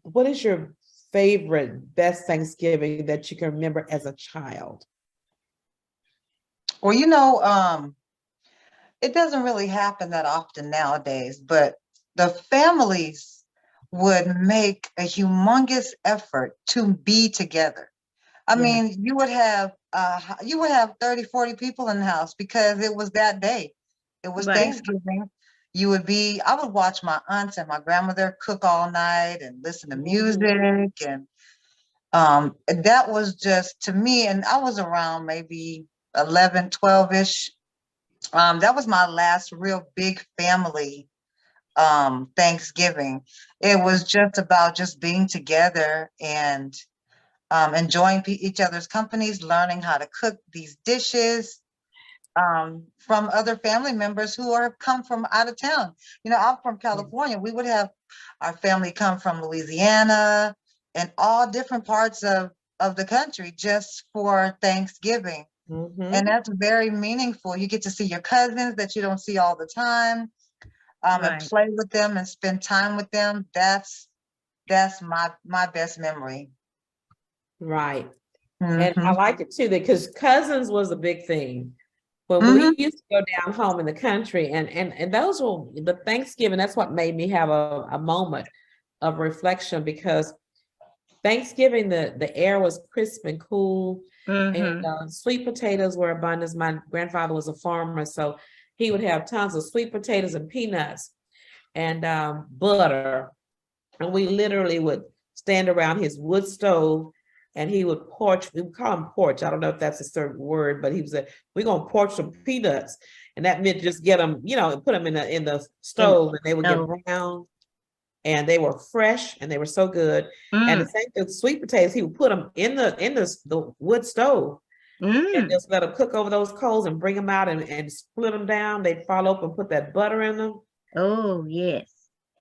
Speaker 2: what is your favorite, best Thanksgiving that you can remember as a child?
Speaker 3: Well, it doesn't really happen that often nowadays, but the families would make a humongous effort to be together. I
Speaker 2: Yeah.
Speaker 3: mean, you would have 30, 40 people in the house because it was that day. It was
Speaker 1: Right.
Speaker 3: Thanksgiving. I would watch my aunts and my grandmother cook all night and listen to music. And that was just to me, and I was around maybe 11, 12-ish. That was my last real big family Thanksgiving. It was just about just being together and enjoying each other's companies, learning how to cook these dishes from other family members who are come from out of town. You know, I'm from California. We would have our family come from Louisiana and all different parts of the country just for Thanksgiving.
Speaker 2: Mhm.
Speaker 3: And that's very meaningful. You get to see your cousins that you don't see all the time, and
Speaker 1: Right.
Speaker 3: play with them and spend time with them. That's my best memory.
Speaker 2: Right. And I
Speaker 3: Mm-hmm.
Speaker 2: like it too, because cousins was a big thing. When
Speaker 3: Mm-hmm.
Speaker 2: we used to go down home in the country, and those were the Thanksgiving, that's what made me have a moment of reflection, because Thanksgiving, the air was crisp and cool, and
Speaker 1: Mm-hmm.
Speaker 2: sweet potatoes were abundant. My grandfather was a farmer, so he would have tons of sweet potatoes and peanuts and butter. And we literally would stand around his wood stove, and he would porch, we would call him porch. I don't know if that's a certain word, but he was we're gonna porch some peanuts. And that meant just get them, put them in the
Speaker 1: And
Speaker 2: stove, and they would get
Speaker 1: oh,
Speaker 2: brown, and they were fresh and they were so good. And the
Speaker 1: mm,
Speaker 2: same thing, sweet potatoes, he would put them in the wood stove and
Speaker 1: mm.
Speaker 2: just let them cook over those coals and bring them out and split them down. They'd fall open, put that butter in them.
Speaker 1: Oh, yes.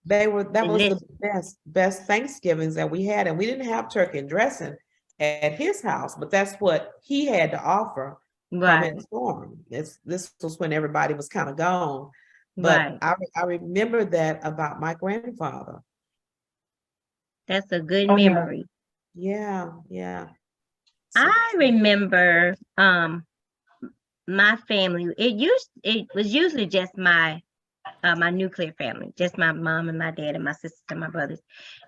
Speaker 2: That was the
Speaker 1: Delicious.
Speaker 2: best Thanksgivings that we had. And we didn't have turkey and dressing at his house, but that's what he had to offer from
Speaker 1: Right.
Speaker 2: his farm. This was when everybody was kind of gone. But
Speaker 1: Right.
Speaker 2: I remember that about my grandfather.
Speaker 1: That's a good
Speaker 3: Oh yeah.
Speaker 1: memory.
Speaker 2: Yeah, yeah. So,
Speaker 1: I remember my family. It was usually just my nuclear family, just my mom and my dad and my sisters and my brothers.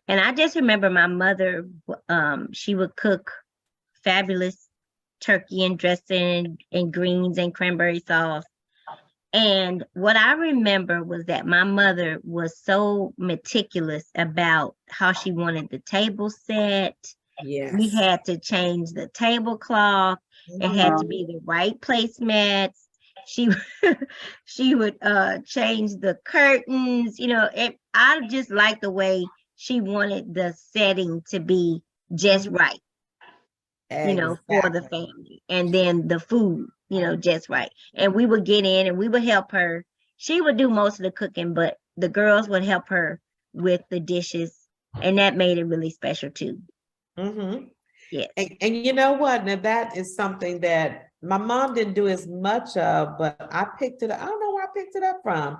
Speaker 1: And I just remember my mother, she would cook fabulous turkey and dressing and greens and cranberry sauce. And what I remember was that my mother was so meticulous about how she wanted the table set. We
Speaker 2: yes.
Speaker 1: had to change the tablecloth. It had to
Speaker 2: Mhm.
Speaker 3: Um,
Speaker 1: be the right placemats. She she would change the curtains. I just like the way she wanted the setting to be just
Speaker 2: Mhm.
Speaker 1: right, for the
Speaker 2: Exactly.
Speaker 1: family. And then the food, just right. And we would get in and we would help her. She would do most of the cooking, but the girls would help her with the dishes. And that made it really special too.
Speaker 2: Mhm.
Speaker 1: Yes.
Speaker 2: And you know what? Now that is something that my mom didn't do as much of, but I picked it up. I don't know where I picked it up from.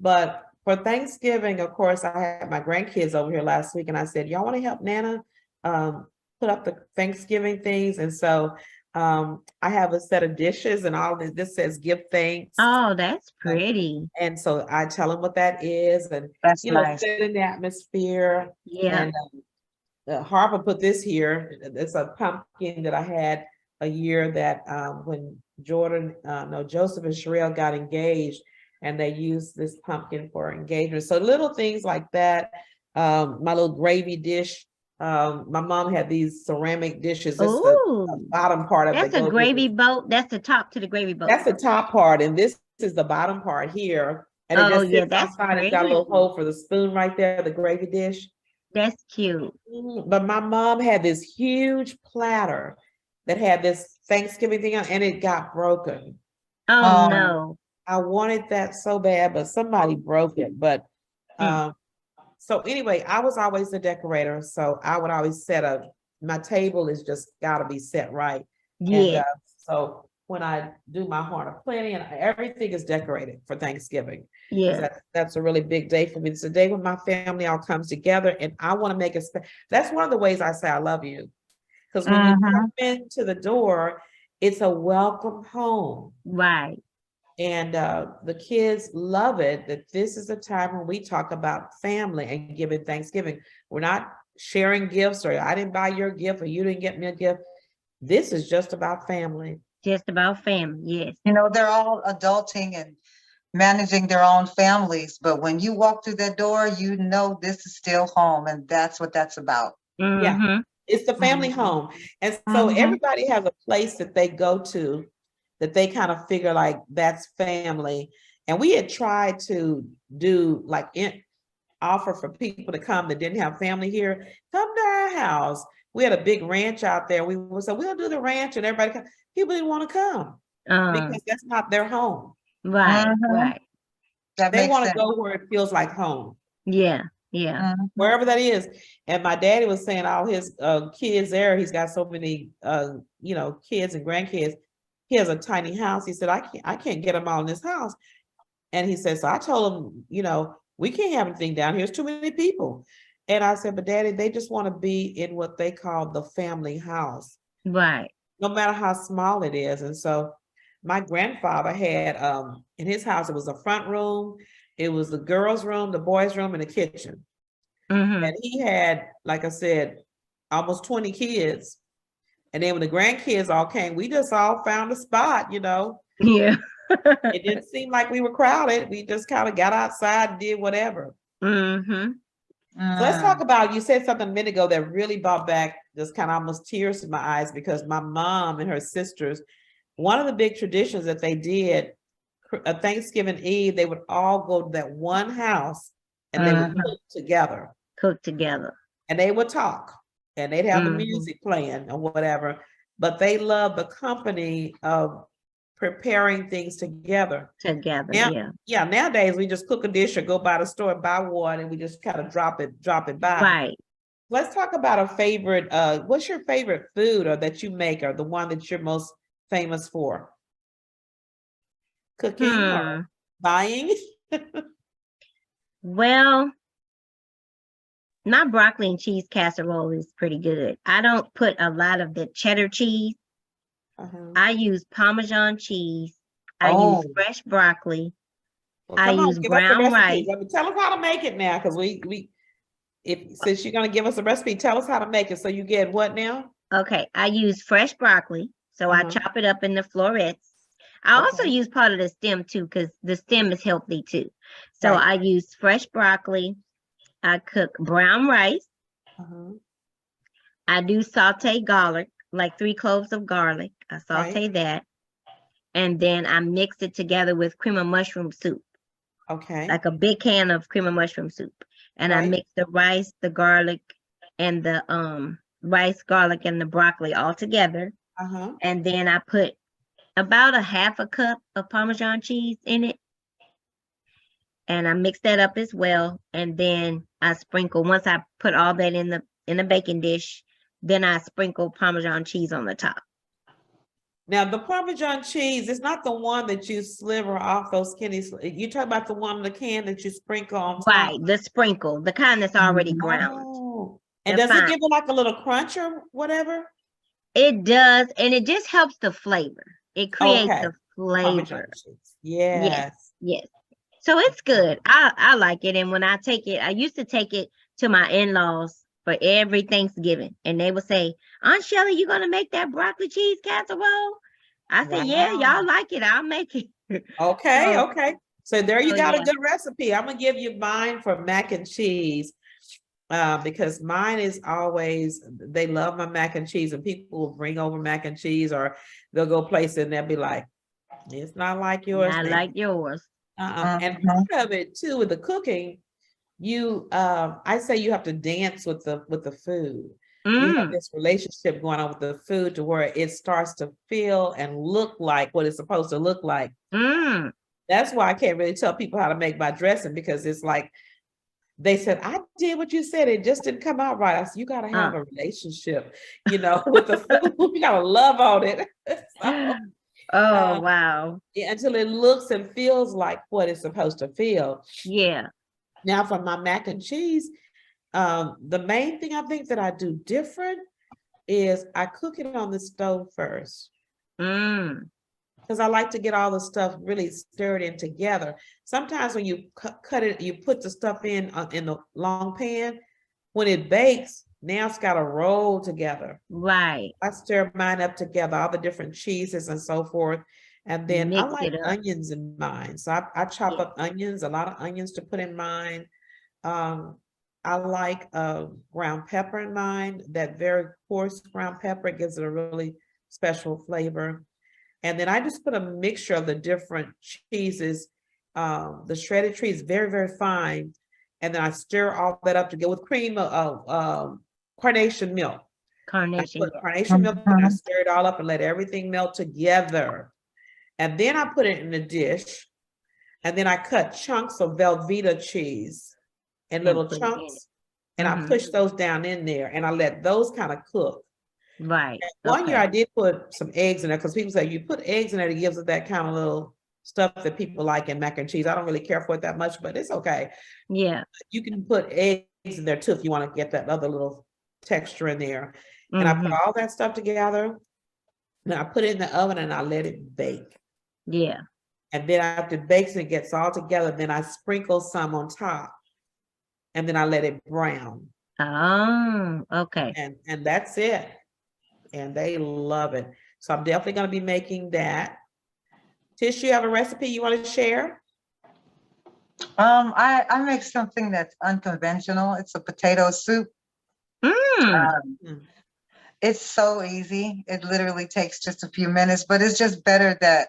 Speaker 2: But for Thanksgiving, of course, I had my grandkids over here last week, and I said, y'all want to help Nana put up the Thanksgiving things? And so I have a set of dishes, and all of this says give thanks.
Speaker 1: Oh, that's pretty.
Speaker 2: And so I tell them what that is, and
Speaker 3: that's nice.
Speaker 2: set in the atmosphere.
Speaker 1: Yeah.
Speaker 2: And Harper put this here. It's a pumpkin that I had a year that when Joseph and Sherelle got engaged, and they used this pumpkin for engagement. So little things like that. My little gravy dish. My mom had these ceramic dishes. That's the
Speaker 1: Oh,
Speaker 2: bottom part of the
Speaker 1: that's a
Speaker 2: go.
Speaker 1: gravy boat. That's the top to the gravy boat.
Speaker 2: That's the top part, and this is the bottom part here. And it
Speaker 1: Oh,
Speaker 2: just
Speaker 1: yeah,
Speaker 2: sits
Speaker 1: that's
Speaker 2: outside. It's got a
Speaker 1: pretty.
Speaker 2: little hole for the spoon right there, the gravy dish.
Speaker 1: That's cute.
Speaker 2: But my mom had this huge platter that had this Thanksgiving thing on, and it got broken.
Speaker 1: Oh,
Speaker 3: Um,
Speaker 1: no.
Speaker 2: I wanted that so bad, but somebody broke it. But
Speaker 1: Mm.
Speaker 2: so anyway, I was always the decorator, so I would always my table is just got to be set right. And
Speaker 1: Yeah.
Speaker 2: so when I do my heart of planning, and everything is decorated for Thanksgiving, because
Speaker 1: Yeah.
Speaker 2: that's a really big day for me. It's a day when my family all comes together, and I want to make it. That's one of the ways I say I love you, because when you come
Speaker 3: mhm.
Speaker 2: into the door, it's a welcome home.
Speaker 1: Right.
Speaker 2: And the kids love it, that this is a time when we talk about family and giving Thanksgiving. We're not sharing gifts, or I didn't buy your gift, or you didn't get me a gift. This is just about family.
Speaker 1: Just about family. Yes.
Speaker 3: You know, they're all adulting and managing their own families, but when you walk through that door, you know this is still home, and that's what that's about.
Speaker 2: Yeah,
Speaker 1: Mm-hmm.
Speaker 2: it's the family
Speaker 3: Mhm.
Speaker 2: home. And so
Speaker 3: Mhm.
Speaker 2: everybody has a place that they go to, that they kind of figure like that's family. And we had tried to do like offer for people to come that didn't have family here. Come to our house. We had a big ranch out there. We said, we'll do the ranch and everybody come. People didn't want to come because that's not their home.
Speaker 1: Right,
Speaker 3: Mhm.
Speaker 1: right.
Speaker 3: That
Speaker 2: They
Speaker 3: makes
Speaker 2: want to
Speaker 3: sense.
Speaker 2: go where it feels like home,
Speaker 1: Yeah, yeah.
Speaker 3: Mhm.
Speaker 2: wherever that is. And my daddy was saying all his kids there, he's got so many kids and grandkids. He has a tiny house. He said, I can't get them all in this house. And he said, so I told him, we can't have anything down here. There's too many people. And I said, but Daddy, they just want to be in what they call the family house,
Speaker 1: Right.
Speaker 2: no matter how small it is. And so my grandfather had in his house, it was a front room, it was the girls' room, the boys' room, and the kitchen.
Speaker 1: Mm-hmm.
Speaker 2: And he had, like I said, almost 20 kids. And then when the grandkids all came, we just all found a spot.
Speaker 1: Yeah.
Speaker 2: It didn't seem like we were crowded. We just kind of got outside and did whatever.
Speaker 1: Mm-hmm.
Speaker 2: So let's talk about, you said something a minute ago that really brought back just kind of almost tears to my eyes, because my mom and her sisters, one of the big traditions that they did, Thanksgiving Eve, they would all go to that one house and they would cook together.
Speaker 1: Cook together.
Speaker 2: And they would talk and they'd have the
Speaker 1: Mhm.
Speaker 2: music playing or whatever, but they loved the company of preparing things together.
Speaker 1: Together,
Speaker 2: Now,
Speaker 1: yeah.
Speaker 2: yeah, nowadays we just cook a dish or go by the store and buy one and we just kind of drop it by.
Speaker 1: Right.
Speaker 2: Let's talk about a favorite, what's your favorite food or that you make, or the one that you're most famous for? Cooking or buying?
Speaker 1: Well, my broccoli and cheese casserole is pretty good. I don't put a lot of the cheddar cheese. I use Parmesan cheese. I use fresh broccoli.
Speaker 2: Well,
Speaker 1: I
Speaker 2: come on,
Speaker 1: use
Speaker 2: give us the
Speaker 1: brown
Speaker 2: recipe.
Speaker 1: rice.
Speaker 2: Tell us how to make it now, because since you're gonna give us a recipe, tell us how to make it. So you get what now?
Speaker 1: Okay, I use fresh broccoli. So I chop it up in the florets. I also
Speaker 2: Okay.
Speaker 1: use part of the stem too, because the stem is healthy too. So
Speaker 2: Right.
Speaker 1: I use fresh broccoli. I cook brown rice. I do saute garlic, like 3 cloves of garlic. I saute that. And then I mix it together with cream of mushroom soup,
Speaker 2: Okay.
Speaker 1: like a big can of cream of mushroom soup. And I
Speaker 2: Right.
Speaker 1: mix the rice, the garlic, and the rice, garlic, and the broccoli all together. And then I put about a half a cup of Parmesan cheese in it. And I mix that up as well. And then I sprinkle, once I put all that in the baking dish, then I sprinkle Parmesan cheese on the top.
Speaker 2: Now the Parmesan cheese is not the one that you sliver off those skinny. You talk about the one in the can that you sprinkle on top.
Speaker 1: Right, the sprinkle, the kind that's already ground.
Speaker 2: Oh, and
Speaker 1: The
Speaker 2: does it
Speaker 1: fine.
Speaker 2: give it like a little crunch or whatever?
Speaker 1: It does, and it just helps the flavor. It creates
Speaker 2: Okay.
Speaker 1: a
Speaker 2: Parmesan
Speaker 1: flavor.
Speaker 2: cheese. Yes.
Speaker 1: Yes. So it's good. I like it. And when I take it, I used to take it to my in-laws for every Thanksgiving. And they would say, Aunt Shelly, you gonna make that broccoli cheese casserole? I said, yeah,
Speaker 2: Wow.
Speaker 1: y'all like it. I'll make it.
Speaker 2: Okay, okay. So there you got a
Speaker 1: yeah.
Speaker 2: good recipe. I'm gonna give you mine for mac and cheese. Because mine is always, they love my mac and cheese, and people will bring over mac and cheese, or they'll go place it and they'll be like, it's not like yours.
Speaker 1: Not like yours.
Speaker 2: And part of it too with the cooking, I say you have to dance with the food. You have this relationship going on with the food to where it starts to feel and look like what it's supposed to look like. That's why I can't really tell people how to make my dressing, because it's like they said, I did what you said, it just didn't come out right. I said, you got to have a relationship, with the food. You got to love on it.
Speaker 1: Wow.
Speaker 2: Until it looks and feels like what it's supposed to feel.
Speaker 1: Yeah.
Speaker 2: Now for my mac and cheese, the main thing I think that I do different is I cook it on the stove first. Because I like to get all the stuff really stirred in together. Sometimes when you cut it, you put the stuff in the long pan, when it bakes, now it's got to roll together.
Speaker 1: Right.
Speaker 2: I stir mine up together, all the different cheeses and so forth. And then I like onions in mine. So I chop up onions, a lot of onions to put in mine. I like ground pepper in mine, that very coarse ground pepper. It gives it a really special flavor. And then I just put a mixture of the different cheeses. The shredded cheese, very, very fine. and then I stir all that up together with cream of carnation milk. I
Speaker 1: Carnation.
Speaker 2: put
Speaker 1: Yeah.
Speaker 2: carnation milk and I
Speaker 3: Mhm.
Speaker 2: stir it all up and let everything melt together. And then I put it in a dish. And then I cut chunks of Velveeta cheese in
Speaker 1: And
Speaker 2: little
Speaker 1: put it in it.
Speaker 2: chunks. And I
Speaker 1: Mhm.
Speaker 2: push those down in there and I let those kind of cook.
Speaker 1: Right.
Speaker 2: One year I
Speaker 1: Okay.
Speaker 2: did put some eggs in there because people say you put eggs in there, it gives it that kind of little stuff that people like in mac and cheese. I don't really care for it that much, but it's okay.
Speaker 1: Yeah.
Speaker 2: You can put eggs in there too if you want to get that other little texture in there. And I put
Speaker 1: Mhm.
Speaker 2: all that stuff together. And I put it in the oven and I let it bake.
Speaker 1: Yeah.
Speaker 2: And then after it bakes and it gets all together, then I sprinkle some on top. And then I let it brown.
Speaker 1: Oh, okay.
Speaker 2: And that's it. And they love it. So I'm definitely going to be making that. Tish, you have a recipe you want to share?
Speaker 3: I make something that's unconventional. It's a potato soup.
Speaker 1: Mm.
Speaker 2: Mm.
Speaker 3: It's so easy. It literally takes just a few minutes, but it's just better that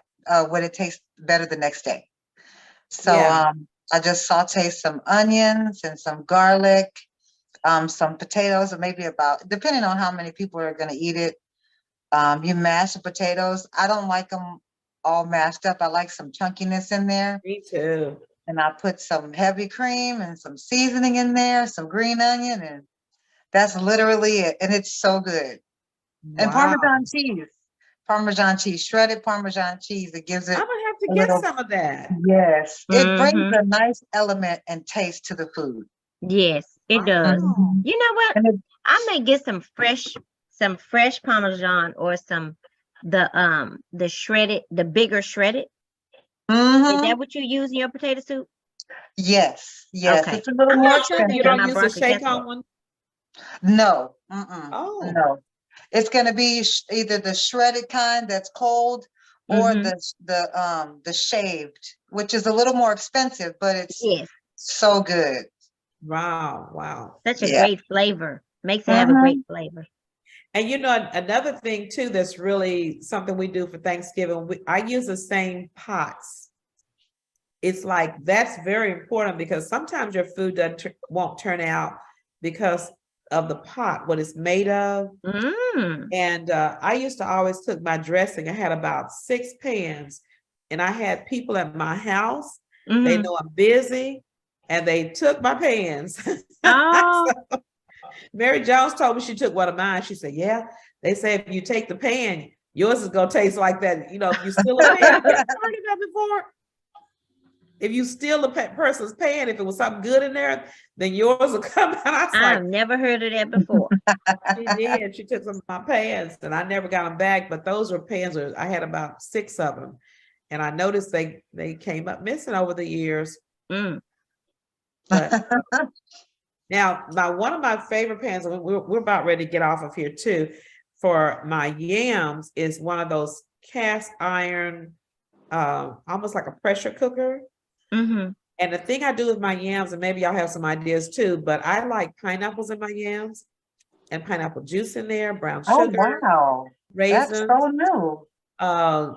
Speaker 3: when it tastes better the next day. So
Speaker 2: Yeah.
Speaker 3: I just saute some onions and some garlic, some potatoes, or maybe about, depending on how many people are going to eat it. You mash the potatoes. I don't like them all mashed up. I like some chunkiness in there.
Speaker 2: Me too.
Speaker 3: And I put some heavy cream and some seasoning in there, some green onion, and that's literally it. And it's so good. And
Speaker 2: Wow.
Speaker 3: Parmesan cheese, shredded Parmesan cheese. It gives it
Speaker 2: I'm gonna have to
Speaker 3: a
Speaker 2: get
Speaker 3: little,
Speaker 2: some of that.
Speaker 3: yes, it brings
Speaker 1: Mhm.
Speaker 3: a nice element and taste to the food.
Speaker 1: Yes, it does.
Speaker 2: Wow.
Speaker 1: You know what?
Speaker 3: And it,
Speaker 1: I may get some fresh Parmesan or the shredded, the bigger shredded. Is
Speaker 3: mhm,
Speaker 1: that what you use in your potato soup?
Speaker 3: yes,
Speaker 1: Okay.
Speaker 3: it's a little
Speaker 1: I'm
Speaker 3: more
Speaker 1: gonna put that
Speaker 2: You
Speaker 1: in
Speaker 3: expensive.
Speaker 2: don't
Speaker 1: my
Speaker 2: use a
Speaker 1: broccoli
Speaker 2: shake on
Speaker 1: casserole.
Speaker 2: one?
Speaker 3: No,
Speaker 2: Oh.
Speaker 3: no. It's gonna be either the shredded kind that's cold or
Speaker 1: Mhm.
Speaker 3: the shaved, which is a little more expensive, but it's
Speaker 1: Yes.
Speaker 3: so good.
Speaker 2: Wow. Wow.
Speaker 1: Such a
Speaker 3: Yeah.
Speaker 1: great flavor. Makes it have a great
Speaker 3: Mhm.
Speaker 1: flavor.
Speaker 2: And you know, another thing too, that's really something we do for Thanksgiving, I use the same pots. It's like, that's very important because sometimes your food won't turn out because of the pot, what it's made of.
Speaker 1: Mm.
Speaker 2: And I used to always cook my dressing. I had about 6 pans and I had people at my house. They
Speaker 1: Mhm.
Speaker 2: know I'm busy and they took my pans.
Speaker 1: Oh,
Speaker 2: So, Mary Jones told me she took one of mine. She said, yeah, they say if you take the pan, yours is going to taste like that. You know, if you steal a pan, you ever heard of that before? If you steal a person's pan, if it was something good in there, then yours will come out. I was
Speaker 1: I've
Speaker 2: like,
Speaker 1: never heard of that before.
Speaker 2: she did. She took some of my pans and I never got them back, but those were pans. I had about 6 of them. And I noticed they came up missing over the years.
Speaker 1: Mm.
Speaker 2: But now, one of my favorite pans, and we're about ready to get off of here too, for my yams is one of those cast iron, almost like a pressure cooker.
Speaker 1: Mhm.
Speaker 2: And the thing I do with my yams, and maybe y'all have some ideas too, but I like pineapples in my yams and pineapple juice in there, brown
Speaker 3: Oh,
Speaker 2: sugar,
Speaker 3: wow. That's
Speaker 2: raisins,
Speaker 3: so new. Huh.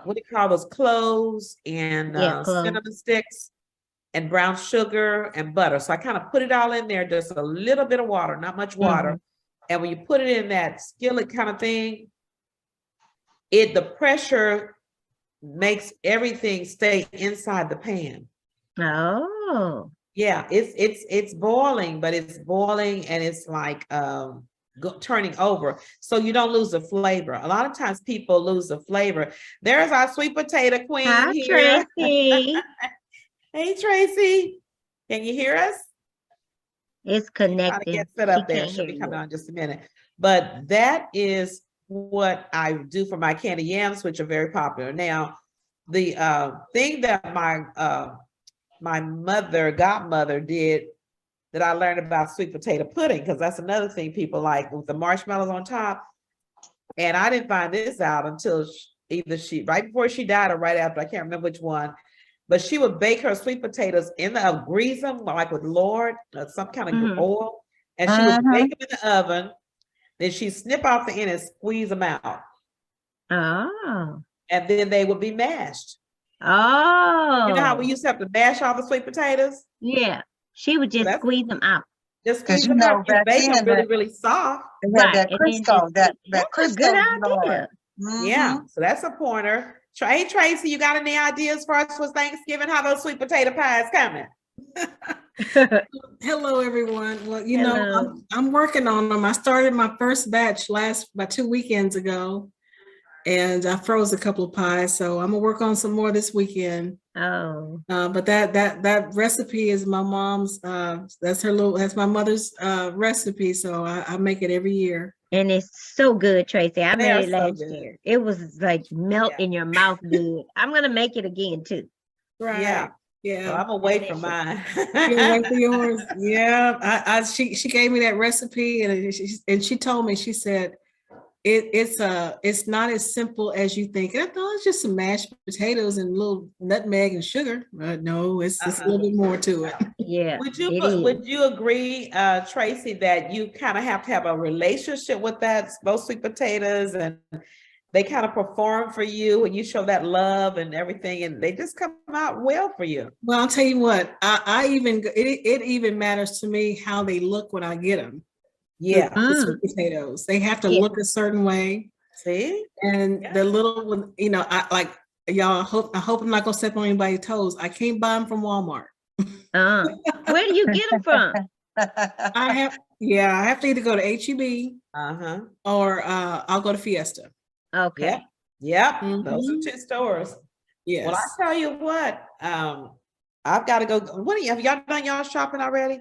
Speaker 2: what do you call those, cloves and
Speaker 1: Yeah, clove.
Speaker 2: cinnamon sticks and brown sugar and butter. So I kind of put it all in there, just a little bit of water, not much water.
Speaker 1: Mhm.
Speaker 2: And when you put it in that skillet kind of thing, the pressure makes everything stay inside the pan.
Speaker 1: Oh.
Speaker 2: Yeah, it's boiling, but it's boiling and it's like turning over, so you don't lose the flavor. A lot of times people lose the flavor. There's our sweet potato queen
Speaker 1: Hi,
Speaker 2: here.
Speaker 1: Tracy.
Speaker 2: Hey Tracy, can you hear us?
Speaker 1: It's
Speaker 2: She's trying to
Speaker 1: connecting.
Speaker 2: get set
Speaker 1: She
Speaker 2: up there.
Speaker 1: can't
Speaker 2: She'll
Speaker 1: hear
Speaker 2: be coming
Speaker 1: you.
Speaker 2: on in just a minute. But that is what I do for my candy yams, which are very popular. Now, the thing that my godmother did that I learned about sweet potato pudding, because that's another thing people like with the marshmallows on top. And I didn't find this out until either right before she died or right after, I can't remember which one. But she would bake her sweet potatoes in the grease them like with lard, some kind of
Speaker 1: Mhm.
Speaker 2: oil, and she would
Speaker 3: Mhm.
Speaker 2: bake them in the oven. Then she'd snip off the end and squeeze them out,
Speaker 1: Oh.
Speaker 2: and then they would be mashed. You know how we
Speaker 1: Oh.
Speaker 2: used to have to mash all the sweet potatoes?
Speaker 1: Yeah. She would just
Speaker 2: That's-
Speaker 1: squeeze them out.
Speaker 2: Just
Speaker 3: Because
Speaker 2: squeeze
Speaker 3: you
Speaker 2: them
Speaker 3: know,
Speaker 2: out and
Speaker 3: back
Speaker 2: bake them
Speaker 3: then,
Speaker 2: really, really soft.
Speaker 3: they had
Speaker 1: Right,
Speaker 3: that
Speaker 1: and then
Speaker 3: Crisco,
Speaker 1: just
Speaker 3: that
Speaker 1: that's a good
Speaker 3: Crisco
Speaker 1: idea.
Speaker 3: Lord.
Speaker 2: Yeah, so that's a pointer. Hey, Tracy, you got any ideas for us for Thanksgiving? How those sweet potato pies coming?
Speaker 4: Hello, everyone. Well, you know,
Speaker 1: Hello.
Speaker 4: I'm working on them. I started my first batch about 2 weekends ago, and I froze a couple of pies. So I'm gonna work on some more this weekend.
Speaker 1: Oh,
Speaker 4: But that recipe is my mom's. That's my mother's recipe. So I make it every year.
Speaker 1: and it's so good, Tracy. I
Speaker 2: They are
Speaker 1: made it
Speaker 2: so
Speaker 1: last
Speaker 2: good.
Speaker 1: year. It was like melt
Speaker 2: Yeah.
Speaker 1: in your mouth good. I'm gonna make it again too.
Speaker 4: Right.
Speaker 2: Yeah. So
Speaker 4: Yeah.
Speaker 2: I'm gonna wait for mine.
Speaker 4: You gonna wait for yours? Yeah. She gave me that recipe, and she told me, she said, it's not as simple as you think. And I thought it's just some mashed potatoes and a little nutmeg and sugar. But no, it's a little bit more to it.
Speaker 1: Yeah,
Speaker 2: Would
Speaker 1: it is.
Speaker 2: you agree, Tracy, that you kind of have to have a relationship with those sweet potatoes, and they kind of perform for you and you show that love and everything, and they just come out well for you?
Speaker 4: Well, I'll tell you what, it even matters to me how they look when I get them.
Speaker 2: Yeah.
Speaker 4: The sweet potatoes, they have to
Speaker 1: Yeah.
Speaker 4: look a certain way.
Speaker 2: See?
Speaker 4: And
Speaker 2: Yeah.
Speaker 4: the little one, you know, I like, y'all, I hope I'm not gonna step on anybody's toes. I can't buy them from Walmart.
Speaker 1: Where do you get them from?
Speaker 4: I have to either go to HEB
Speaker 2: Uh-huh.
Speaker 4: or I'll go to Fiesta.
Speaker 1: Okay.
Speaker 2: Yep. Those are two stores.
Speaker 4: Yes.
Speaker 2: Well, I tell you what, I've got to go. Have y'all done y'all shopping already?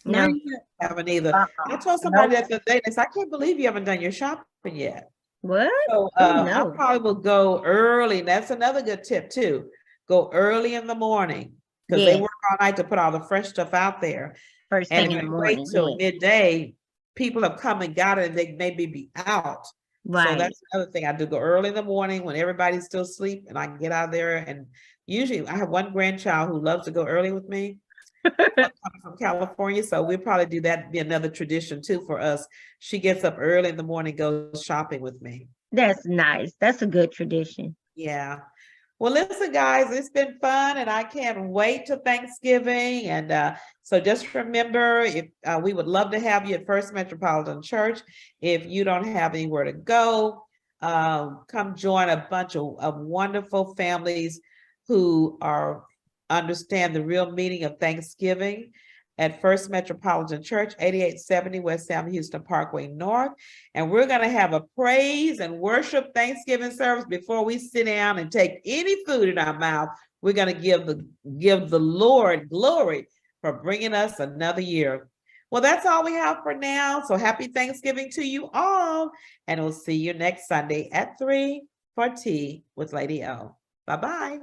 Speaker 1: No.
Speaker 4: Not yet.
Speaker 2: Haven't either. I told somebody that the other day, they said, I can't believe you haven't done your shopping yet.
Speaker 1: What?
Speaker 2: So
Speaker 1: Oh,
Speaker 2: I
Speaker 1: no.
Speaker 2: probably will go early. That's another good tip too. Go early in the morning, because they
Speaker 1: Yes.
Speaker 2: work all night to put all the fresh stuff out there.
Speaker 1: First
Speaker 2: And
Speaker 1: thing
Speaker 2: if
Speaker 1: in the
Speaker 2: you wait
Speaker 1: morning.
Speaker 2: till
Speaker 1: Yeah.
Speaker 2: midday, people have come and got it and they maybe be out. So
Speaker 1: Right.
Speaker 2: that's another thing. I do go early in the morning when everybody's still asleep, and I can get out there. And usually I have one grandchild who loves to go early with me. Coming from California, so we'll probably do that, be another tradition too for us. She gets up early in the morning, goes shopping with me.
Speaker 1: That's nice. That's a good tradition.
Speaker 2: Yeah. Well, listen, guys, it's been fun, and I can't wait till Thanksgiving. And so just remember, if we would love to have you at First Metropolitan Church. If you don't have anywhere to go, come join a bunch of wonderful families who understand the real meaning of Thanksgiving at First Metropolitan Church, 8870 West Sam Houston Parkway North. And we're going to have a praise and worship Thanksgiving service before we sit down and take any food in our mouth. We're going to give the Lord glory for bringing us another year. Well, that's all we have for now. So happy Thanksgiving to you all. And we'll see you next Sunday at 3 for tea with Lady O. Bye-bye.